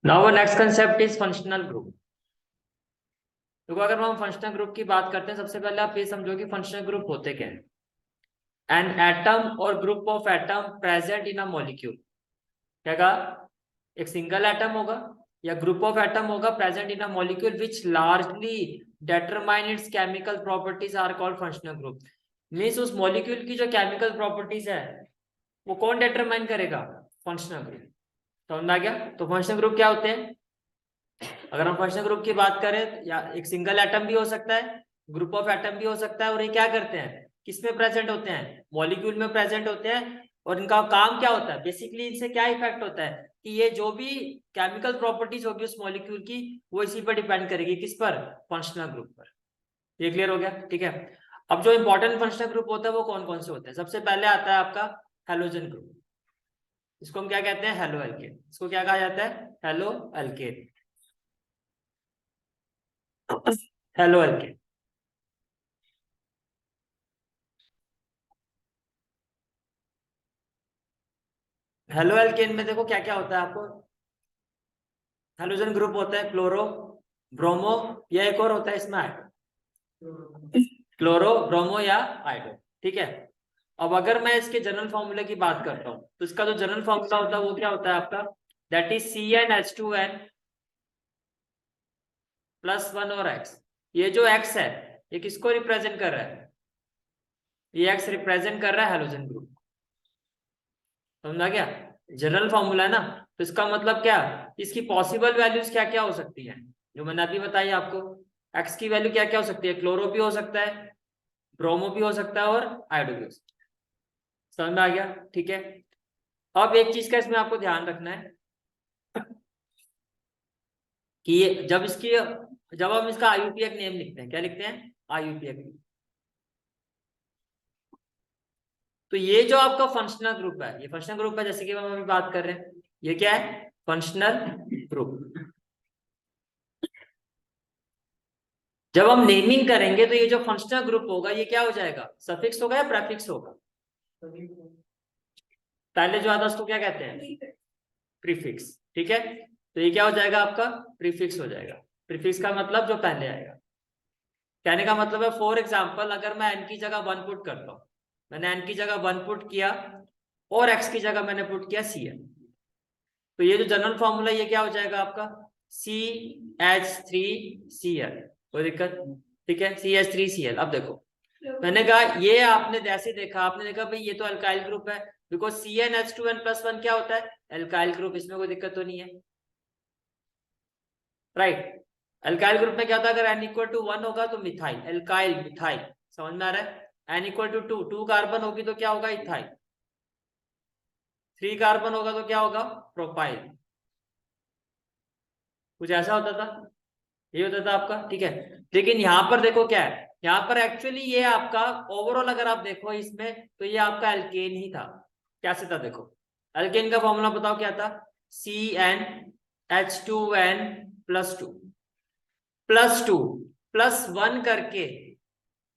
Now next concept is functional group. तो अगर हम फंक्शनल ग्रुप की बात करते हैं, सबसे पहले आप ये समझो कि फंक्शनल ग्रुप होते क्या है। एन एटम और group of atom present in a molecule. क्या कहा? एक सिंगल एटम होगा या ग्रुप ऑफ एटम होगा present in a molecule which largely determine its chemical properties are called functional group. Means उस मॉलिक्यूल की जो केमिकल प्रॉपर्टीज है वो कौन डिटरमाइन करेगा? Functional group. समझ में आ गया? तो फंक्शनल ग्रुप क्या होते हैं? अगर हम फंक्शनल ग्रुप की बात करें, या एक सिंगल एटम भी हो सकता है, ग्रुप ऑफ एटम भी हो सकता है, और ये क्या करते हैं, किसमें प्रेजेंट होते हैं? मॉलिक्यूल में प्रेजेंट होते हैं। और इनका काम क्या होता है? बेसिकली इनसे क्या इफेक्ट होता है कि ये जो भी केमिकल प्रॉपर्टीज होगी उस मॉलिक्यूल की, वो इसी पर डिपेंड करेगी। किस पर? फंक्शनल ग्रुप पर। ये क्लियर हो गया? ठीक है। अब जो इंपॉर्टेंट फंक्शनल ग्रुप होता है वो कौन कौन से होते हैं? सबसे पहले आता है आपका हेलोजन ग्रुप। इसको हम क्या कहते हैं? Halo alkane. इसको क्या कहा जाता है? Halo alkane. Halo alkane. Halo alkane में देखो क्या क्या होता है आपको। हेलोजन ग्रुप होता है क्लोरो, ब्रोमो, या एक और होता है इसमें आयोडो। क्लोरो, ब्रोमो या आयोडो। ठीक है। अब अगर मैं इसके जनरल फॉर्मूले की बात करता हूँ तो इसका जो जनरल फॉर्मूला होता है वो क्या होता है आपका? दैट इज CnH2n +1 और x। ये जो x है ये किसको रिप्रेजेंट कर रहा है? ये x रिप्रेजेंट कर रहा है हेलोजन ग्रुप। समझा क्या? जनरल फॉर्मूला है ना। तो इसका मतलब क्या? इसकी पॉसिबल वैल्यूज क्या क्या हो सकती है, जो मैंने अभी बताई आपको। एक्स की वैल्यू क्या क्या हो सकती है? क्लोरो भी हो सकता है, ब्रोमो भी हो सकता है, और आयोडो भी हो सकता है। समझ में आ गया? ठीक है। अब एक चीज का इसमें आपको ध्यान रखना है कि ये जब हम इसका IUPAC नेम लिखते हैं, क्या लिखते हैं? IUPAC। तो ये जो आपका फंक्शनल ग्रुप है, ये फंक्शनल ग्रुप है, जैसे कि हम अभी बात कर रहे हैं, ये क्या है? Functional group. जब हम नेमिंग करेंगे तो ये जो फंक्शनल ग्रुप होगा ये क्या हो जाएगा? सफिक्स होगा या प्रेफिक्स होगा? पहले जो आता है उसको क्या कहते हैं? प्रीफिक्स। ठीक है। तो ये क्या हो जाएगा आपका? प्रीफिक्स हो जाएगा। प्रीफिक्स का मतलब जो पहले आएगा। कहने का मतलब है, फॉर एग्जाम्पल अगर मैं एन की जगह 1 पुट करता हूं, मैंने एन की जगह 1 पुट किया और एक्स की जगह मैंने पुट किया CN, तो ये जो जनरल फॉर्मूला ये क्या हो जाएगा आपका? CH3Cl। कोई दिक्कत? ठीक है, CH3Cl। अब देखो, मैंने कहा ये आपने जैसे देखा, आपने देखा भाई ये तो अल्काइल ग्रुप है, बिकॉज CnH2n+1 क्या होता है? Alkyl group. इसमें कोई दिक्कत तो नहीं है, राइट? अल्काइल ग्रुप में क्या होता है? अगर n = 1 होगा तो मिथाइल, अल्काइल मिथाइल। समझ में आ रहा है? n = 2, 2 कार्बन होगी तो क्या होगा? इथाइल। 3 कार्बन होगा तो क्या होगा? प्रोपाइल। कुछ ऐसा होता था, ये होता था आपका। ठीक है। लेकिन यहाँ पर देखो क्या है, यहाँ पर एक्चुअली ये आपका ओवरऑल अगर आप देखो इसमें तो ये आपका एल्केन ही था। कैसे था देखो, एल्केन का फॉर्मूला बताओ क्या था? CnH2n+2 +2 +1 करके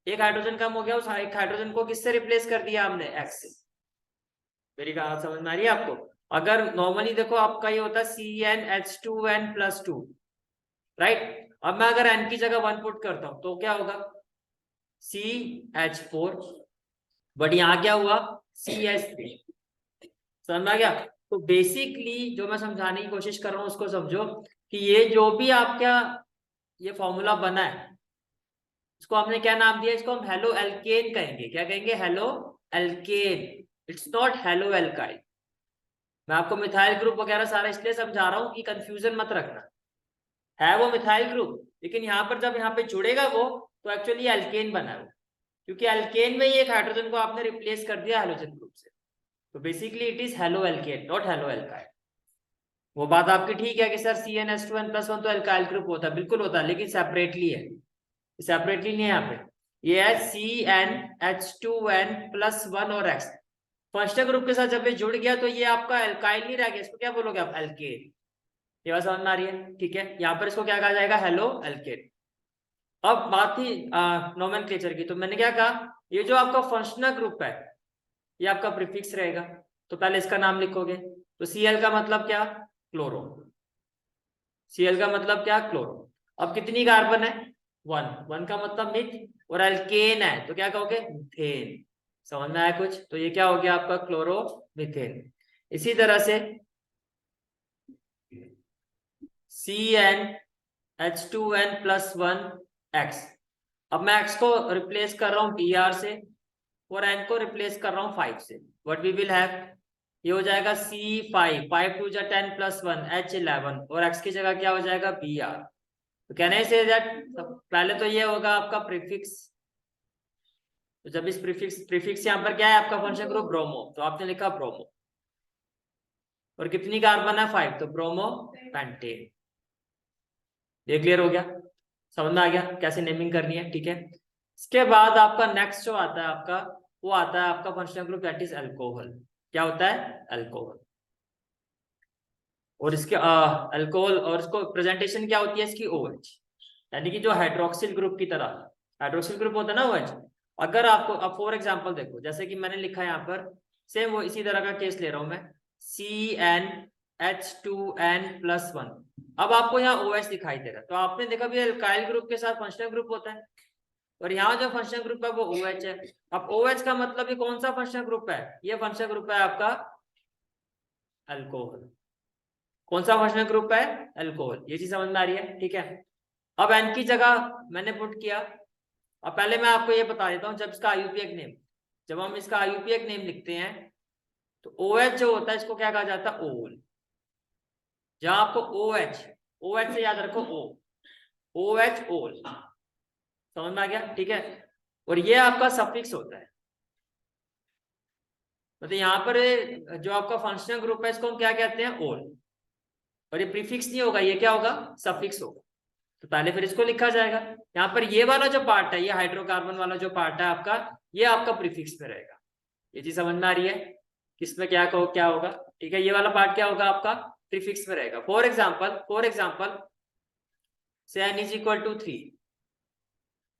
एक हाइड्रोजन कम हो गया, उस एक हाइड्रोजन को किससे रिप्लेस कर दिया हमने? एक्स से। मेरी बात समझ में आ रही है आपको? अगर नॉर्मली देखो आपका ये होता है CnH2n+2, राइट? अब मैं अगर n की जगह 1 पुट करता हूं तो क्या होगा? CH4। बट यहाँ क्या हुआ? CH3। समझ में आ गया? तो बेसिकली जो मैं समझाने की कोशिश कर रहा हूँ उसको समझो कि ये जो भी आपका ये फॉर्मूला बना है, इसको हमने क्या नाम दिया? इसको हम हेलो एल्केन कहेंगे। क्या कहेंगे? Halo alkane. It's not hello alkyl. मैं आपको मिथाइल ग्रुप वगैरह सारा इसलिए समझा रहा हूँ कि कंफ्यूजन मत रखना। है वो मिथाइल ग्रुप, लेकिन यहाँ पर जब यहाँ पे जुड़ेगा वो, तो एक्चुअली एल्केन बना है वो, क्योंकि एल्केन में ही एक हाइड्रोजन को आपने रिप्लेस कर दिया हेलोजन ग्रुप से। तो basically it is halo alkane, not hello alkyl. वो बात आपकी ठीक है कि सर CnH2n+1 तो एल्काइल ग्रुप होता है, बिल्कुल होता है, लेकिन सेपरेटली है। सेपरेटली नहीं है यहाँ पे। ये है CnH2n+1 और X। फर्स्ट ग्रुप के साथ जब ये जुड़ गया तो ये आपका एल्काइल नहीं रह गया, इसको क्या बोलोगे आप? एल्केन। ये बात समझ में आ रही है? ठीक है। यहाँ पर इसको क्या कहा जाएगा? Halo alkane. अब बात थी नोमेनक्लेचर की, तो मैंने क्या कहा, ये जो आपका फंक्शनल ग्रुप है ये आपका प्रीफिक्स रहेगा। तो पहले इसका नाम लिखोगे, तो Cl का मतलब क्या? क्लोरो। Cl का मतलब क्या, क्लोरो। अब कितनी कार्बन है, 1 का मतलब मिथ, और एल्केन है तो क्या कहोगे, मिथेन। समझ में आया कुछ, तो ये क्या हो गया आपका क्लोरो मिथेन। इसी तरह से CnH2n+1X। अब मैं X को रिप्लेस कर रहा हूँ Br से और N को रिप्लेस कर रहा हूँ 5 से। व्हाट वी विल हैव, ये हो जाएगा C5, 5 2 10+1 H11, और X की जगह क्या हो जाएगा, Br। तो कैन आई से दैट, पहले तो ये होगा आपका प्रीफिक्स। तो जब इस प्रीफिक्स यहाँ पर क्या है आपका फंक्शन ग्रुप ब्रोमो, तो आपने लिखा ब्रोमो, और कितनी कार्बन है 5, तो ब्रोमो पेंटेन। ये क्लियर हो गया, समझ में आ गया कैसे नेमिंग करनी है, ठीक है। इसके बाद आपका नेक्स्ट जो आता है आपका, वो आता है आपका functional group that is alcohol. क्या होता है, अल्कोहल। और इसके अल्कोहल, और इसको प्रेजेंटेशन क्या होती है इसकी, OH, यानी कि जो हाइड्रोक्सिल ग्रुप की तरह, हाइड्रोक्सिल ग्रुप होता है ना OH। अगर आपको, अब फॉर एग्जांपल देखो, जैसे कि मैंने लिखा है यहाँ पर, सेम वो इसी तरह का केस ले रहा हूं मैं, CnH2n+1। अब आपको यहाँ OH दिखाई दे रहा है, तो आपने देखा भी अल्काइल ग्रुप के साथ फंक्शनल ग्रुप होता है, और यहाँ जो फंक्शनल ग्रुप है वो OH है। अब OH का मतलब ये कौन सा फंक्शनल ग्रुप है, ये फंक्शनल ग्रुप है आपका अल्कोहल। कौन सा फंक्शनल ग्रुप है, अल्कोहल। ये चीज समझ में आ रही है, ठीक है। अब N की जगह मैंने पुट किया। अब पहले मैं आपको ये बता देता हूँ, जब इसका IUPAC नेम, जब हम इसका IUPAC नेम लिखते हैं, तो OH जो होता है इसको क्या कहा जाता है, ओल। जहां आपको OH से याद रखो, OH ओल। समझ में आ गया, ठीक है। और ये आपका सफिक्स होता है, मतलब यहाँ पर जो आपका फंक्शनल ग्रुप है इसको हम क्या कहते हैं, ओल। और ये प्रीफिक्स नहीं होगा, ये क्या होगा, सफिक्स होगा। तो पहले फिर इसको लिखा जाएगा। यहाँ पर ये वाला जो पार्ट है, ये हाइड्रोकार्बन वाला जो पार्ट है आपका, ये आपका प्रीफिक्स में रहेगा। ये चीज समझ में आ रही है, किसमें क्या कहो क्या होगा, ठीक है। ये वाला पार्ट क्या होगा आपका, प्रीफिक्स में रहेगा। फॉर एग्जाम्पल से n इज इक्वल टू 3,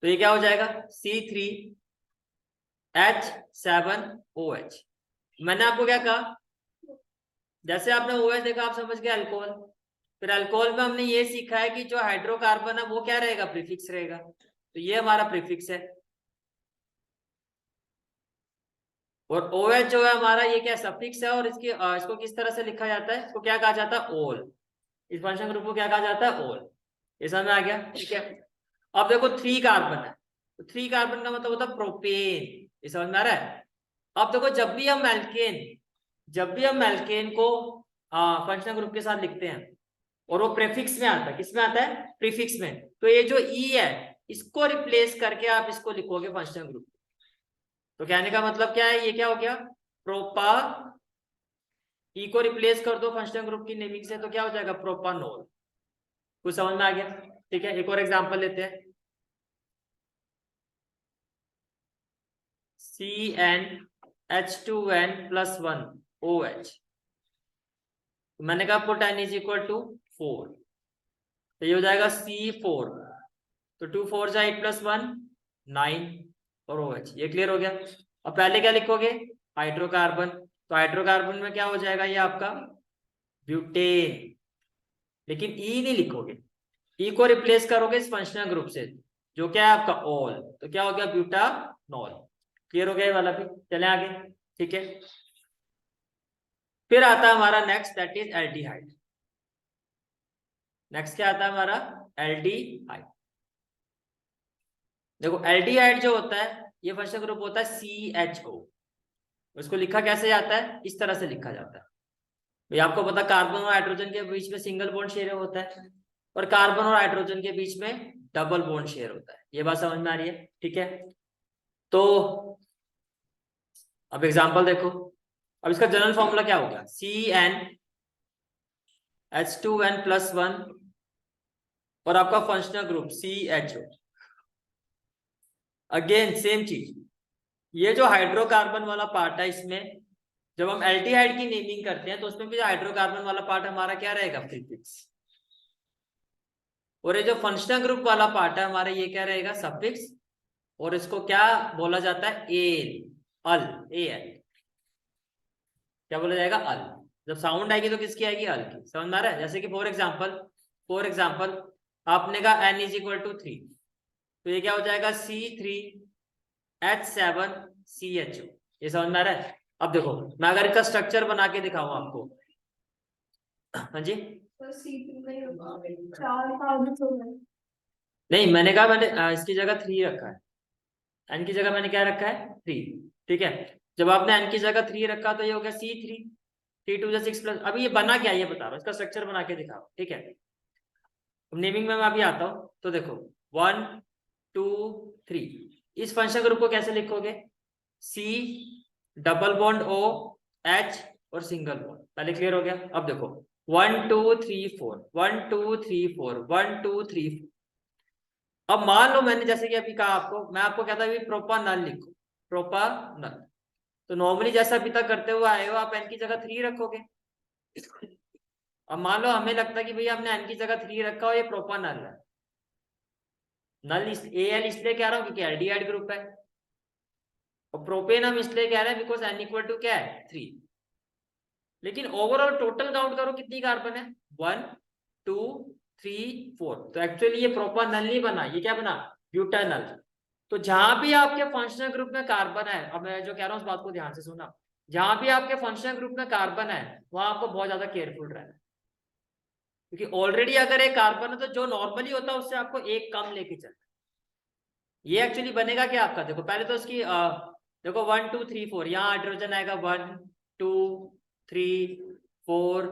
तो ये क्या हो जाएगा, C3H7OH। मैंने आपको क्या कहा, जैसे आपने OH देखा आप समझ गए अल्कोहल। फिर अल्कोहल में हमने ये सीखा है कि जो हाइड्रोकार्बन है वो क्या रहेगा, प्रीफिक्स रहेगा। तो ये हमारा प्रीफिक्स है। और OH जो है हमारा, ये क्या सफिक्स है, और इसको किस तरह से लिखा जाता है, इसको क्या कहा जाता है, ओल। इस फंक्शन ग्रुप को क्या कहा जाता है, ओल। ये समझ में आ गया, ठीक है। अब देखो 3 कार्बन है, तो 3 कार्बन का मतलब होता है प्रोपेन। ये समझ में आ रहा है। अब देखो जब भी हम एल्केन को फंक्शनल ग्रुप के साथ लिखते हैं, और वो प्रीफिक्स में आता है, किस में आता है, प्रीफिक्स में, तो ये जो E है इसको रिप्लेस करके आप इसको लिखोगे फंक्शनल ग्रुप। तो कहने का मतलब क्या है, ये क्या हो गया, प्रोपा, E को रिप्लेस कर दो फंक्शनल ग्रुप की नेमिंग से, तो क्या हो जाएगा, प्रोपानोल। कुछ समझ में आ गया, ठीक है। एक और एग्जांपल लेते हैं, CnH2n+1OH। मैंने कहा put n is equal to 4, तो ये हो जाएगा C4, तो 2 4 जा 8+1 9, और OH। ये क्लियर हो गया। अब पहले क्या लिखोगे, हाइड्रोकार्बन, तो हाइड्रोकार्बन में क्या हो जाएगा ये आपका ब्यूटेन, लेकिन E नहीं लिखोगे, E को रिप्लेस करोगे इस फंक्शनल ग्रुप से, जो क्या है आपका ऑल, तो क्या हो गया, ब्यूटानॉल। क्लियर हो गया ये वाला भी, चले आगे, ठीक है। फिर आता है हमारा next, that is aldehyde. Next क्या आता है हमारा, एल्डिहाइड। देखो एल्डिहाइड जो होता है, ये फंक्शनल ग्रुप होता है CHO। उसको लिखा कैसे जाता है, इस तरह से लिखा जाता है। भाई आपको पता, कार्बन और हाइड्रोजन के बीच में सिंगल बॉन्ड शेयर होता है, और कार्बन और हाइड्रोजन के बीच में डबल बॉन्ड शेयर होता है। ये बात समझ में आ रही है, ठीक है। तो अब एग्जांपल देखो, अब इसका जनरल फॉर्मूला क्या होगा, CnH2n+1, और आपका functional group CHO। Again same चीज, ये जो हाइड्रोकार्बन वाला पार्ट है, इसमें जब हम एल्डिहाइड की नेमिंग करते हैं, तो उसमें भी हाइड्रोकार्बन वाला पार्ट हमारा क्या रहेगा, प्रीफिक्स। और ये जो फंक्शनल ग्रुप वाला पार्ट है हमारा, ये क्या रहेगा, सफिक्स। और इसको क्या बोला जाता है, एल, अल, एल, क्या बोला जाएगा, अल। जब साउंड आएगी तो किसकी आएगी, अल की। समझ में आ रहा है। जैसे कि फॉर एग्जांपल फॉर एग्जाम्पल आपने कहा n इज इक्वल टू 3, तो ये क्या हो जाएगा C3H7CHO। ये समझ में आ रहा है? अब देखो मैं अगर इसका स्ट्रक्चर बना के दिखाऊं आपको, हाँ जी नहीं, मैंने कहा मैंने इसकी जगह 3 रखा है, n की जगह मैंने क्या रखा है 3, ठीक है। जब आपने n की जगह 3 रखा तो ये हो गया C3, 3 2 6 प्लस। अभी ये बना क्या ये बता रहा हूँ, इसका स्ट्रक्चर बना के दिखाओ, ठीक है। नेमिंग में मैं अभी आता हूँ, तो देखो 1 2 3, इस फंक्शन ग्रुप को कैसे लिखोगे? C double bond O H और सिंगल बॉन्ड। पहले क्लियर हो गया? अब देखो 1 2 3 4 1 2 3 4 1 2 3 4। अब मान लो मैंने जैसे कि अभी कहा आपको, मैं आपको कहता अभी प्रोपानल लिखो, प्रोपानल। तो नॉर्मली जैसा अभी तक करते हुए आए हो, आप n की जगह 3 रखोगे। अब मान लो हमें लगता है कि भैया हमने n की जगह 3 रखा हो, ये प्रोपानल है। नल AL इसलिए कह रहा हूँ क्योंकि एल्डिहाइड ग्रुप है, और प्रोपेन हम इसलिए कह रहे हैं बिकॉज n इक्वल टू क्या है 3। लेकिन ओवरऑल टोटल काउंट करो कितनी कार्बन है, 1 2 3 4। तो एक्चुअली ये प्रोपानल नहीं बना, ये क्या बना, ब्यूटानल। तो जहां भी आपके फंक्शनल ग्रुप में कार्बन है, अब मैं जो कह रहा हूँ उस बात को ध्यान से सुना, जहां भी आपके फंक्शनल ग्रुप में कार्बन है वहां आपको बहुत ज्यादा केयरफुल रहना है, क्योंकि ऑलरेडी अगर एक कार्बन है तो जो नॉर्मली होता है उससे आपको एक कम लेके चलना। ये एक्चुअली बनेगा क्या आपका, देखो पहले तो इसकी देखो 1 2 3 4, यहाँ हाइड्रोजन आएगा 1 2 3 4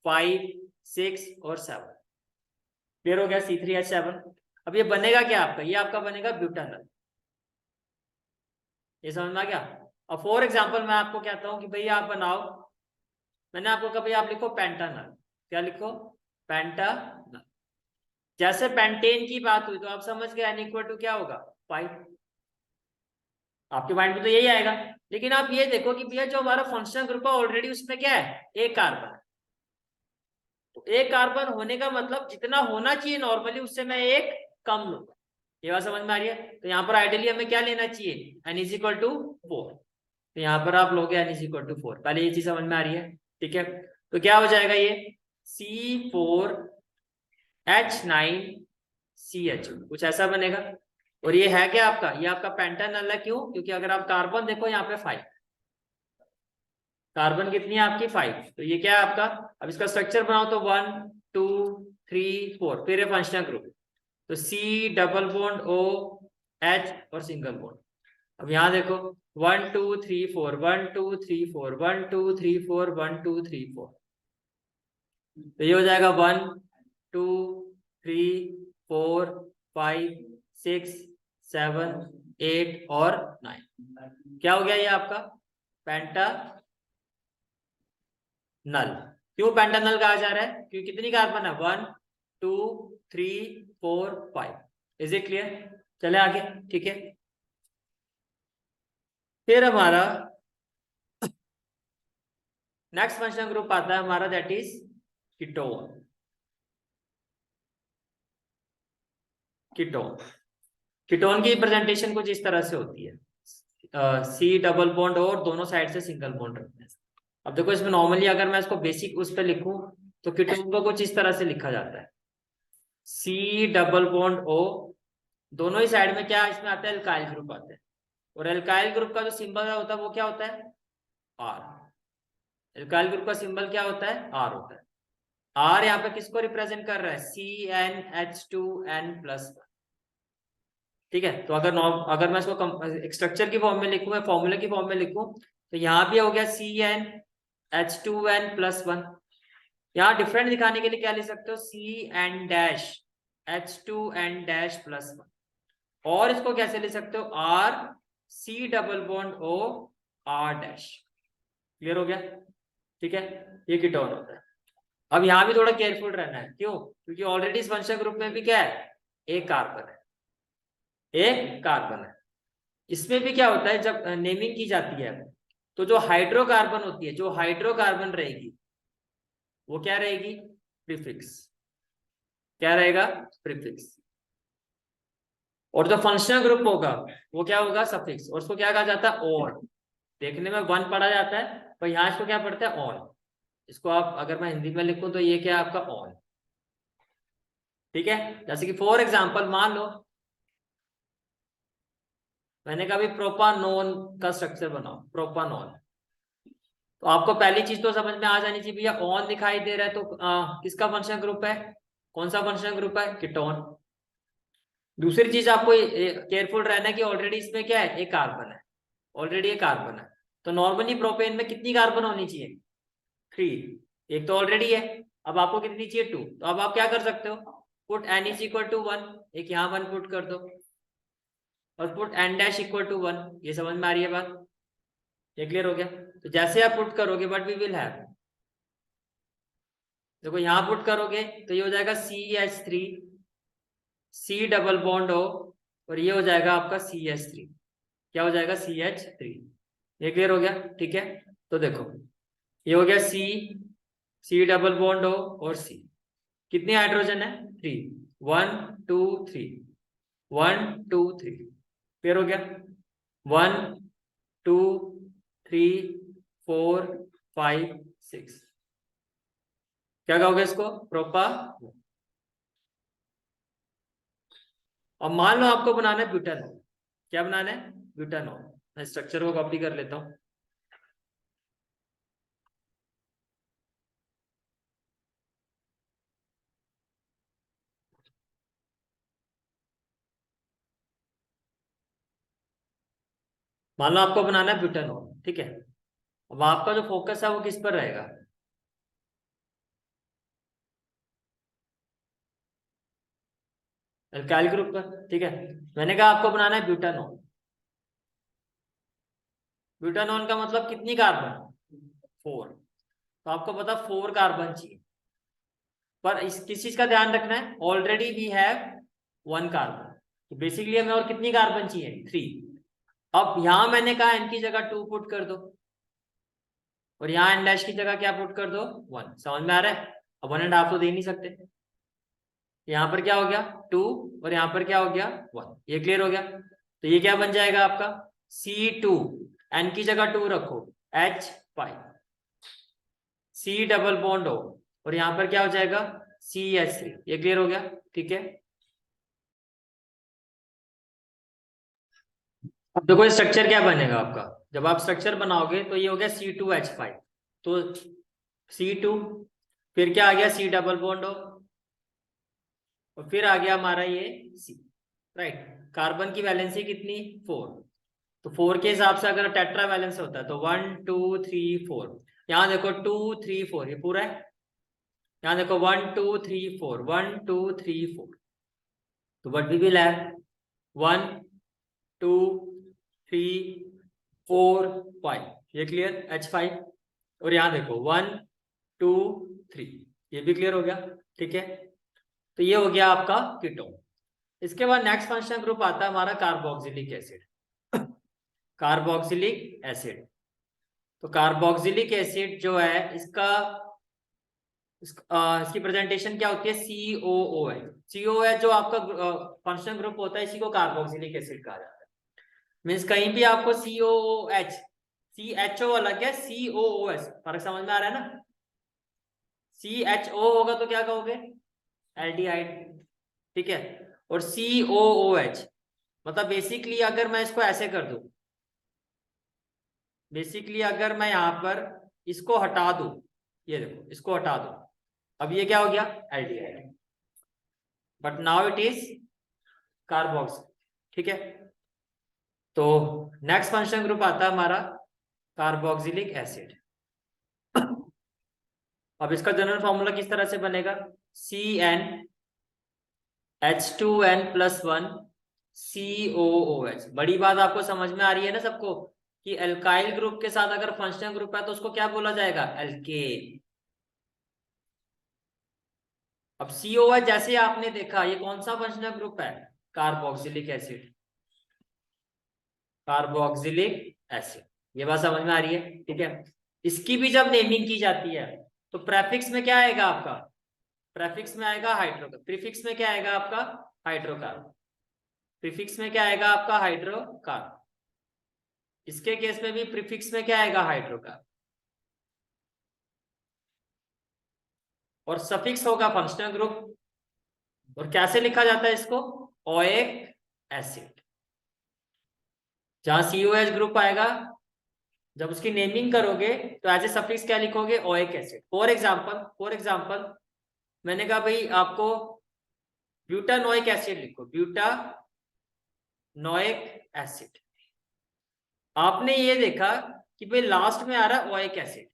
5 6 और 7। क्लियर हो गया C3H7। अब ये बनेगा क्या आपका, ये आपका बनेगा ब्यूटानल। ये समझ में आ गया? अब फॉर एग्जाम्पल मैं आपको कहता हूँ कि भाई आप बनाओ, मैंने आपको कहा भाई आप लिखो पेंटानल। क्या लिखो, पेंटानल। जैसे पेंटेन की बात हुई तो आप समझ गए n इक्वल टू क्या होगा 5। आपके माइंड में तो यही आएगा। लेकिन आप ये देखो कि भैया जो हमारा फंक्शनल ग्रुप है ऑलरेडी उसमें क्या है, एक कार्बन। तो एक कार्बन होने का मतलब जितना होना चाहिए नॉर्मली उससे मैं एक कम लूंगा। ये बात समझ में आ रही है? तो यहाँ पर आइडियली हमें क्या लेना चाहिए, n इज इक्वल टू 4। तो यहाँ पर आप लोगे n इज इक्वल टू 4। पहले ये चीज समझ में आ रही है? ठीक है, तो क्या हो जाएगा ये C4H9CH, कुछ ऐसा बनेगा। और ये है क्या आपका, ये आपका पेंटानल है। क्यों? क्योंकि अगर आप कार्बन देखो यहाँ पे 5, कार्बन कितनी है आपकी 5। तो ये क्या है आपका, अब इसका स्ट्रक्चर बनाओ तो 1 2 3 4, फिर फंक्शनल ग्रुप, तो C double bond O H और सिंगल बॉन्ड। अब यहाँ देखो 1 2 3 4 1 2 3 4 1 2 3 4 1 2 3 4। तो ये हो जाएगा 1 2 3 4 5 6 7 8 और 9। क्या हो गया ये आपका पेंटानल। क्यों पेंटानल कहा जा रहा है, क्योंकि कितनी कार्बन है 1 2 3 4 5। Is it clear? चले आगे, ठीक है। फिर हमारा नेक्स्ट फंक्शनल ग्रुप आता है हमारा, that is ketone. Ketone ketone की प्रेजेंटेशन कुछ इस तरह से होती है, C डबल बॉन्ड और दोनों साइड से सिंगल बॉन्ड रखते हैं। अब देखो इसमें नॉर्मली अगर मैं इसको बेसिक उस पर लिखूं तो कीटोन को कुछ इस तरह से लिखा जाता है, C डबल बॉन्ड O, दोनों ही साइड में क्या इसमें आता है, एल्काइल ग्रुप आता है। और एल्काइल ग्रुप का जो सिंबल होता है वो क्या होता है, R। एल्काइल ग्रुप का सिंबल क्या होता है, R होता है। R यहाँ पे किसको रिप्रेजेंट कर रहा है, CnH2n+1। ठीक है, तो अगर मैं इसको एक स्ट्रक्चर की फॉर्म में लिखूं, मैं फॉर्मूले की फॉर्म में लिखूं, तो यहाँ भी हो गया CnH2n+1। यहाँ डिफरेंट दिखाने के लिए क्या लिख सकते हो, CnH2n+1। और इसको कैसे लिख सकते हो, R C double bond O R'। Clear हो गया? ठीक है, ये कीटोन होता है। अब यहाँ भी थोड़ा केयरफुल रहना है, क्यों? क्योंकि ऑलरेडी इस फंक्शनल ग्रुप में भी क्या है, एक कार्बन है, एक कार्बन है। इसमें भी क्या होता है, जब नेमिंग की जाती है तो जो हाइड्रोकार्बन होती है, जो हाइड्रोकार्बन रहेगी वो क्या रहेगी, प्रीफिक्स। क्या रहेगा, प्रीफिक्स। और जो फंक्शनल ग्रुप होगा वो क्या होगा, सफिक्स। और उसको क्या कहा जाता है, और। देखने में वन पढ़ा जाता है पर यहाँ इसको क्या पढ़ता है, ऑन। इसको आप अगर मैं हिंदी में लिखूं तो ये क्या है आपका ऑन। ठीक है। जैसे कि फॉर एग्जांपल मान लो मैंने कहा भी प्रोपानोन का स्ट्रक्चर बनाओ, प्रोपानोन। तो आपको पहली चीज तो समझ में आ जानी चाहिए भैया, ऑन दिखाई दे रहा है तो किसका फंक्शनल ग्रुप है, कौन सा फंक्शनल ग्रुप है, कीटोन। दूसरी चीज आपको केयरफुल रहना है कि ऑलरेडी इसमें क्या है, एक कार्बन है, ऑलरेडी एक कार्बन है। तो नॉर्मली प्रोपेन में कितनी कार्बन होनी चाहिए, 3। एक तो ऑलरेडी है, अब आपको कितनी चाहिए, 2। तो अब आप क्या कर सकते हो, put n is equal to 1, एक यहाँ 1 पुट कर दो, और put n dash equal to 1। ये समझ में आ रही है बात, ये क्लियर हो गया। तो जैसे आप पुट करोगे बट वी विल हैव, देखो यहाँ पुट करोगे तो ये हो जाएगा CH3, C double bond O, और ये हो जाएगा आपका CH3। क्या हो जाएगा, CH3। ये क्लियर हो गया, ठीक है। तो देखो ये हो गया C डबल बॉन्ड O और C। कितने हाइड्रोजन है, 3, 1 2 3, 1 2 3। क्लियर हो गया, 1 2 3 4 5 6। क्या कहोगे इसको, प्रोपा। और मान लो आपको बनाना है ब्यूटानॉल। क्या बनाना है, ब्यूटानॉल। मैं स्ट्रक्चर को कॉपी कर लेता हूं। मान लो आपको बनाना है ब्यूटानॉल, ठीक है। अब आपका जो फोकस है वो किस पर रहेगा, अल्काइल ग्रुप पर, ठीक है। मैंने कहा आपको बनाना है ब्यूटानॉल। ब्यूटानॉल का मतलब कितनी कार्बन, 4। तो आपको पता 4 कार्बन चाहिए, पर इस किस चीज का ध्यान रखना है, ऑलरेडी वी हैव 1 कार्बन। तो बेसिकली हमें और कितनी कार्बन चाहिए, 3। अब यहां मैंने कहा n की जगह 2 पुट कर दो, और यहाँ n डैश की जगह क्या पुट कर दो, 1। समझ में आ रहा है। अब 1.5 तो दे नहीं सकते, यहाँ पर क्या हो गया, 2, और यहाँ पर क्या हो गया, 1। ये क्लियर हो गया। तो ये क्या बन जाएगा आपका, C2, n की जगह 2 रखो, H5, C double bond O, और यहाँ पर क्या हो जाएगा, CH3। ये क्लियर हो गया, ठीक है। अब देखो ये स्ट्रक्चर क्या बनेगा आपका, जब आप स्ट्रक्चर बनाओगे तो ये हो गया C2H5, तो C2, फिर क्या आ गया, C डबल बॉन्ड O, और फिर आ गया हमारा ये C, राइट। कार्बन की वैलेंसी कितनी, 4। तो 4 के हिसाब से अगर टेट्रा वैलेंस होता है तो 1 2 3 4। यहाँ देखो 2 3 4, ये पूरा है। यहाँ देखो 1 2 3 4, 1 2 3 4। तो व्हाट वी विल हैव, 1 2 3 4 5। ये क्लियर, H5। और यहाँ देखो 1 2 3, ये भी क्लियर हो गया, ठीक है। तो ये हो गया आपका कीटोन। इसके बाद नेक्स्ट फंक्शनल ग्रुप आता है हमारा कार्बोक्सिलिक एसिड। कार्बोक्सिलिक एसिड, तो कार्बोक्सिलिक एसिड जो है इसकी प्रेजेंटेशन क्या होती है, COOH। COOH जो आपका फंक्शनल ग्रुप होता है, इसी को कार्बोक्सिलिक एसिड कहा जाता है। मीन्स कहीं भी आपको COOH, CHO अलग है, COOH फर्क समझ में आ रहा है ना। CHO होगा तो क्या कहोगे, एल्डिहाइड, ठीक है। और COOH मतलब बेसिकली अगर मैं इसको ऐसे कर दूं, बेसिकली अगर मैं यहां पर इसको हटा दूं, ये देखो इसको हटा दूं, अब ये क्या हो गया, aldehyde. But now it is carboxyl, ठीक है। तो नेक्स्ट फंक्शनल ग्रुप आता है हमारा कार्बोक्सिलिक एसिड। अब इसका जनरल फॉर्मूला किस तरह से बनेगा, CnH2n+1 COOH। बड़ी बात आपको समझ में आ रही है ना सबको, कि एल्काइल ग्रुप के साथ अगर फंक्शनल ग्रुप है तो उसको क्या बोला जाएगा, एल्केन। अब COOH जैसे आपने देखा, ये कौन सा फंक्शनल ग्रुप है, कार्बोक्सिलिक एसिड, कार्बोक्सिलिक एसिड। ये बात समझ में आ रही है, ठीक है। इसकी भी जब नेमिंग की जाती है तो प्रेफिक्स में क्या आएगा आपका, प्रेफिक्स में आएगा हाइड्रोकार्बन, प्रीफिक्स में क्या आएगा आपका, हाइड्रोकार्बन। प्रीफिक्स में क्या आएगा आपका, हाइड्रोकार्बन। इसके केस में भी प्रीफिक्स में क्या आएगा, हाइड्रोकार्बन। और सफिक्स होगा फंक्शनल ग्रुप, और कैसे लिखा जाता है इसको? ओएक एसिड। जहां COH ग्रुप आएगा, जब उसकी नेमिंग करोगे तो एज ए सफिक्स क्या लिखोगे? ओएक एसिड। फॉर एग्जाम्पल मैंने कहा भाई आपको ब्यूटानोइक एसिड लिखो, ब्यूटानोइक एसिड। आपने ये देखा कि भाई लास्ट में आ रहा है ओएक एसिड,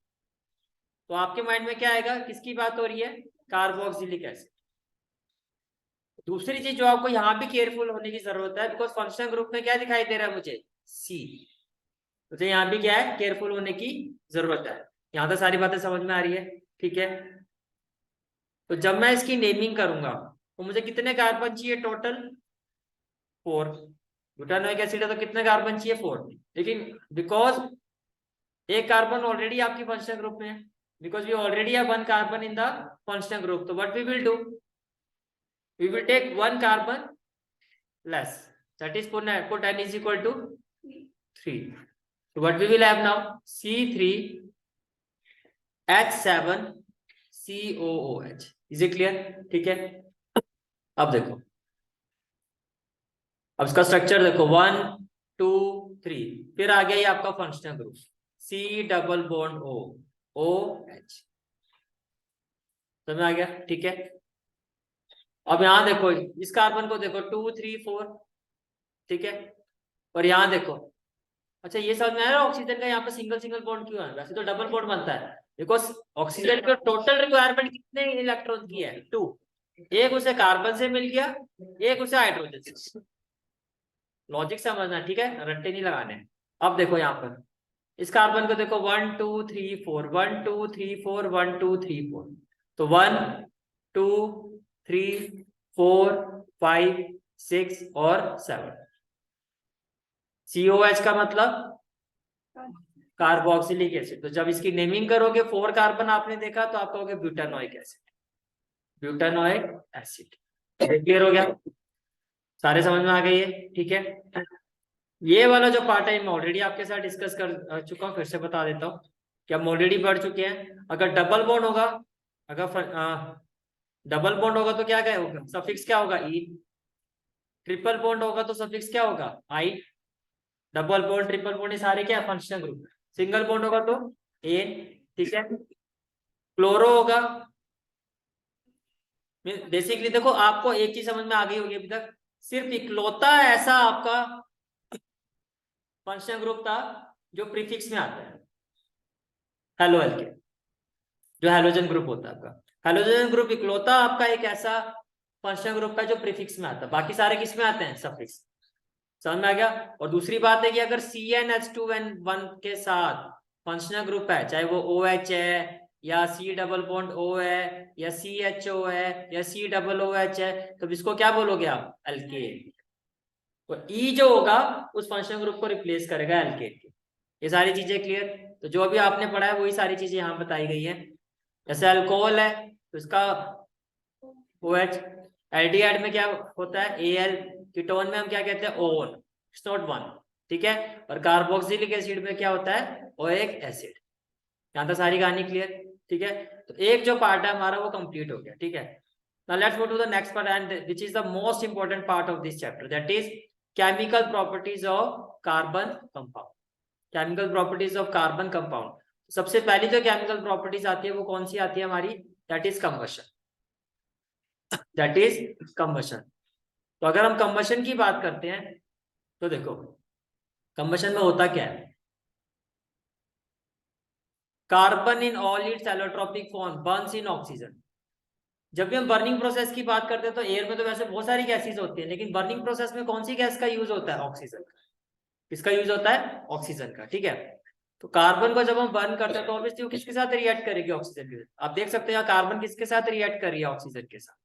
तो आपके माइंड में क्या आएगा? किसकी बात हो रही है? Carboxylic acid. दूसरी चीज जो आपको यहाँ भी केयरफुल होने की जरूरत है, बिकॉज फंक्शनल ग्रुप में क्या दिखाई दे रहा है मुझे? सी। मुझे यहाँ भी क्या है? केयरफुल होने की जरूरत है। यहाँ तक सारी बातें समझ में आ रही है? ठीक है। तो जब मैं इसकी नेमिंग करूंगा तो मुझे कितने कार्बन चाहिए टोटल? 4। ब्यूटानोइक एसिड है तो कितने कार्बन चाहिए? 4। लेकिन बिकॉज एक कार्बन ऑलरेडी आपकी फंक्शनल ग्रुप में है, because we already have 1 carbon in the functional group, तो what we will do? We will take 1 carbon less, that is put n is equal to 3. So what we will have now? C3H7COOH. Is it clear? ठीक है। अब देखो, अब इसका structure देखो, 1 2 3, फिर आ गया ये आपका functional group C double bond O OH। समझ में आ गया? ठीक है। अब यहां देखो, इस कार्बन को देखो 2 3 4, ठीक है। और यहां देखो, अच्छा ये समझ में आ रहा है ऑक्सीजन का यहाँ पे सिंगल सिंगल बॉन्ड क्यों है? वैसे तो डबल बॉन्ड बनता है, बिकॉज ऑक्सीजन का टोटल रिक्वायरमेंट कितने इलेक्ट्रॉन की है? 2। एक उसे कार्बन से मिल गया, एक उसे हाइड्रोजन से। लॉजिक समझना, ठीक है, रट्टे नहीं लगाने। अब देखो यहाँ पर इस कार्बन को देखो 1 2 3 4, 1 2 3 4, 1 2 3 4, तो 1 2 3 4 5 6 और 7। COH का मतलब कार्बोक्सिलिक एसिड। तो जब इसकी नेमिंग करोगे 4 कार्बन आपने देखा तो आप कहोगे butanoic acid, butanoic acid. Clear हो गया? सारे समझ में आ गए ये? ठीक है। ये वाला जो पार्ट है मैं ऑलरेडी आपके साथ डिस्कस कर चुका हूँ, फिर से बता देता हूँ कि हम ऑलरेडी पढ़ चुके हैं। अगर डबल बॉन्ड होगा, अगर डबल बॉन्ड होगा तो क्या क्या होगा? सफिक्स क्या होगा? ई। ट्रिपल बॉन्ड होगा तो सफिक्स क्या होगा? आई। डबल बॉन्ड, ट्रिपल बॉन्ड, ये सारे क्या? Functional group. सिंगल बॉन्ड होगा तो एन, ठीक है। क्लोरो होगा, बेसिकली देखो आपको एक चीज समझ में आ गई होगी अभी तक, सिर्फ इकलौता ऐसा आपका फंक्शनल ग्रुप था जो प्रीफिक्स में आता है, हेलो एल्केन, जो हैलोजन ग्रुप होता है आपका। हैलोजन ग्रुप इकलौता आपका एक ऐसा फंक्शनल ग्रुप है जो प्रीफिक्स में आता है, बाकी सारे किस में आते हैं? सफिक्स। समझ में आ गया? और दूसरी बात है कि अगर CnH2n1 के साथ फंक्शनल ग्रुप है, चाहे वो OH है या C डबल बॉन्ड O है या CHO है या C डबल OH है, तो इसको क्या बोलोगे आप? एल्केन। तो E जो होगा उस फंक्शनल ग्रुप को रिप्लेस करेगा एल्केन के। ये सारी चीजें क्लियर? तो जो भी आपने पढ़ा है वही सारी चीजें यहाँ बताई गई है। जैसे अल्कोहल है तो इसका OH, एल्डिहाइड में क्या होता है? Al। कीटोन में हम क्या कहते हैं? ओन। इट्स नॉट वन, ठीक है। और कार्बोक्सिलिक एसिड में क्या होता है? ओएक एसिड। यहाँ तक सारी कहानी क्लियर? ठीक है। तो एक जो पार्ट है हमारा वो कंप्लीट हो गया, ठीक है। Now let's go to the next part and which is the most important part of this chapter, that is chemical properties of carbon compound. Chemical properties of carbon compound. सबसे पहली जो केमिकल प्रॉपर्टीज आती है वो कौन सी आती है हमारी? That is combustion, that is combustion. तो अगर हम कंबशन की बात करते हैं तो देखो कंबशन में होता क्या है? Carbon in all it's allotropic form Burns in oxygen. जब भी हम बर्निंग प्रोसेस की बात करते हैं तो एयर में तो वैसे बहुत सारी गैसेज होती है, लेकिन बर्निंग प्रोसेस में कौन सी गैस का यूज होता है? ऑक्सीजन का। किसका यूज होता है? ऑक्सीजन का, ठीक है। तो कार्बन को जब हम बर्न करते हैं तो ऑब्वियसली वो किसके साथ रिएक्ट करेगी? ऑक्सीजन के साथ। आप देख सकते हैं कार्बन किसके साथ रिएक्ट कर रही है? ऑक्सीजन के साथ,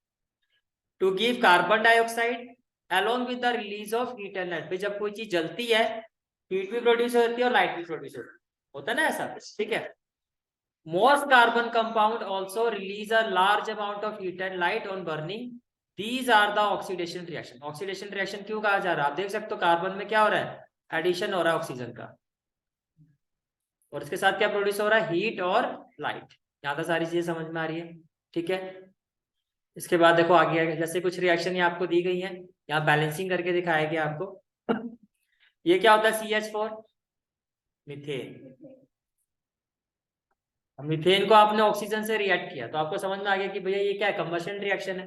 to give carbon dioxide along with the release of heat and light। जब कोई चीज जलती है हीट भी प्रोड्यूस होती है और लाइट भी प्रोड्यूस होता है ना, ऐसा, ठीक है। Most carbon compound also release a large amount of heat and light on burning. These are the oxidation reaction। oxidation reaction क्यों कहा जा रहा है? आप देख सकते हो कार्बन में क्या हो रहा है? एडिशन हो रहा है ऑक्सीजन का, और इसके साथ क्या प्रोड्यूस हो रहा है? हीट और लाइट। यहाँ तक सारी चीजें समझ में आ रही है, ठीक है। इसके बाद देखो आगे जैसे कुछ रिएक्शन ये आपको दी गई है, यहाँ बैलेंसिंग करके दिखाया गया आपको। ये क्या होता है CH4, मीथेन। मीथेन को आपने ऑक्सीजन से रिएक्ट किया तो आपको समझ में आ गया कि भैया ये क्या है, कंबशन रिएक्शन है।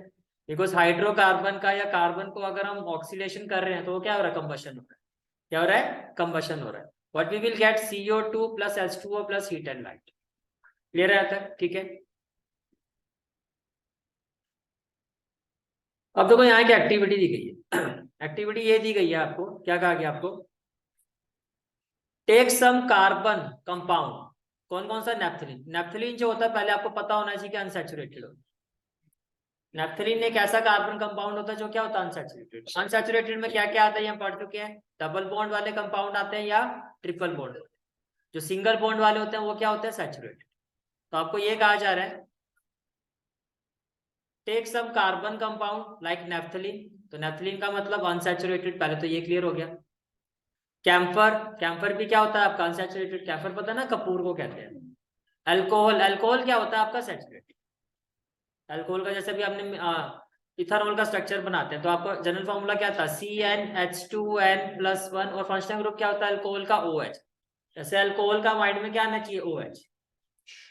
बिकॉज हाइड्रोकार्बन का या कार्बन को अगर हम ऑक्सीडेशन कर रहे हैं तो वो क्या हो रहा है, कंबशन हो रहा है। क्या हो रहा है, कंबशन हो रहा है। What we will get, CO2 plus H2O plus heat and light. Clear है तक, ठीक है। अब देखो यहाँ की एक्टिविटी दी गई है। एक्टिविटी ये दी गई है आपको, क्या कहा गया आपको, टेक सम कार्बन कंपाउंड। कौन कौन सा, नेप्थलीन। नेप्थलीन जो होता है पहले आपको पता होना चाहिए कि अनसैचुरेटेड होता है। नेप्थलीन एक ऐसा कार्बन कंपाउंड होता है जो क्या होता है, अनसैचुरेटेड। अनसैचुरेटेड में क्या क्या आता है, ये हम पढ़ चुके हैं। डबल बॉन्ड वाले कंपाउंड आते हैं या ट्रिपल बॉन्ड। जो सिंगल बॉन्ड वाले होते हैं वो क्या होते हैं, सैचुरेटेड। तो आपको ये कहा जा रहा है, take some carbon compound like naphthalene. तो नेप्थलीन का मतलब अनसैचुरेटेड, पहले तो ये क्लियर हो गया। कैम्फर, कैम्फर भी क्या होता है आपका, अनसैचुरेटेड। कैम्फर पता है ना, कपूर को कहते हैं। अल्कोहल, अल्कोहल क्या होता है आपका, सैचुरेटेड। अल्कोहल का जैसे भी आपने इथानॉल का स्ट्रक्चर बनाते हैं तो आपको जनरल फॉर्मूला क्या था, CnH2n+1, और फंक्शनल ग्रुप क्या होता है अल्कोहल का, OH। जैसे अल्कोहल का माइंड में क्या आना चाहिए, OH।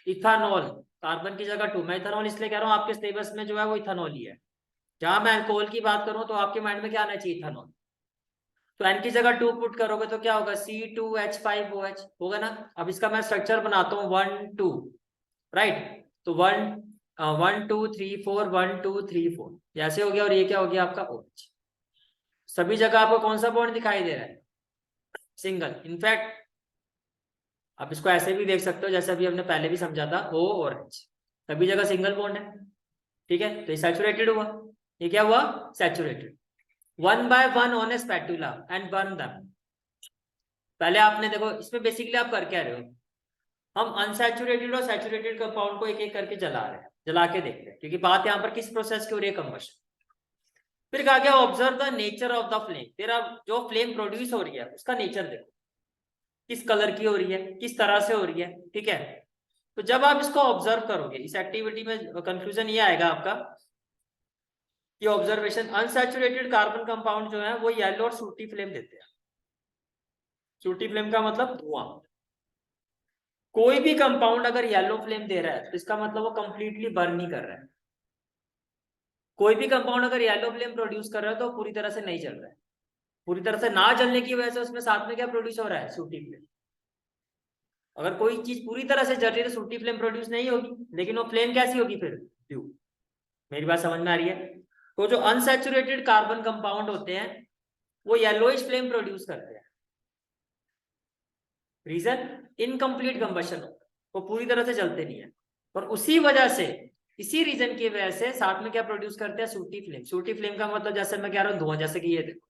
इथानॉल, कार्बन की जगह 2, मैं इथानॉल इसलिए कह रहा हूँ आपके सिलेबस में जो है वो इथानॉल ही है। जहां मैं अल्कोहल की बात करूं तो आपके माइंड में क्या आना चाहिए, इथानॉल। तो एन की जगह 2 पुट करोगे तो क्या होगा, C2H5OH होगा ना। अब इसका मैं स्ट्रक्चर बनाता हूँ 1 2, राइट। तो 1 1 2 3 4, 1 2 3 4 ऐसे हो गया, और ये क्या हो गया आपका, OH। सभी जगह आपको कौन सा बॉन्ड दिखाई दे रहा है, सिंगल। इनफैक्ट आप इसको ऐसे भी देख सकते हो जैसे अभी हमने पहले भी समझा था, O और H सभी जगह सिंगल बॉन्ड है। ठीक है, तो ये सैचुरेटेड हुआ। ये क्या हुआ, saturated. 1 by 1 on A spatula and burn them. पहले आपने देखो इसमें बेसिकली आप कर क्या रहे हो, हम अनसैचुरेटेड और सैचुरेटेड कंपाउंड को एक एक करके जला रहे हैं, जला के देख रहे हैं, क्योंकि बात यहाँ पर किस प्रोसेस की हो रही है, कंबशन। फिर कहा गया observe the nature of the flame. तेरा जो फ्लेम प्रोड्यूस हो रही है उसका नेचर देखो, किस कलर की हो रही है, किस तरह से हो रही है। ठीक है, तो जब आप इसको ऑब्जर्व करोगे इस एक्टिविटी में, कंक्लूजन ये आएगा आपका कि ऑब्जर्वेशन, अनसैचुरेटेड कार्बन कंपाउंड जो है वो येलो और सूटी फ्लेम देते हैं। सूटी फ्लेम का मतलब धुआं। कोई भी कंपाउंड अगर येलो फ्लेम दे रहा है तो इसका मतलब वो कंप्लीटली बर्न नहीं कर रहा है। कोई भी कंपाउंड अगर येलो फ्लेम प्रोड्यूस कर रहा है तो पूरी तरह से नहीं जल रहा है। पूरी तरह से ना जलने की वजह से उसमें साथ में क्या प्रोड्यूस हो रहा है, सूटी फ्लेम। अगर कोई चीज पूरी तरह से जल रही है तो सूटी फ्लेम प्रोड्यूस नहीं होगी, लेकिन वो फ्लेम कैसी होगी फिर, ब्लू। मेरी बात समझ में आ रही है। तो जो अनसैचुरेटेड कार्बन कंपाउंड होते हैं वो येलोइश फ्लेम प्रोड्यूस करते हैं। रीजन, इनकम्प्लीट कंबशन होता है, वो पूरी तरह से जलते नहीं है। और उसी वजह से, इसी रीजन की वजह से साथ में क्या प्रोड्यूस करते हैं, सूटी फ्लेम। सूटी फ्लेम का मतलब जैसे मैं कह रहा हूँ धुआं, जैसे कि ये देखो,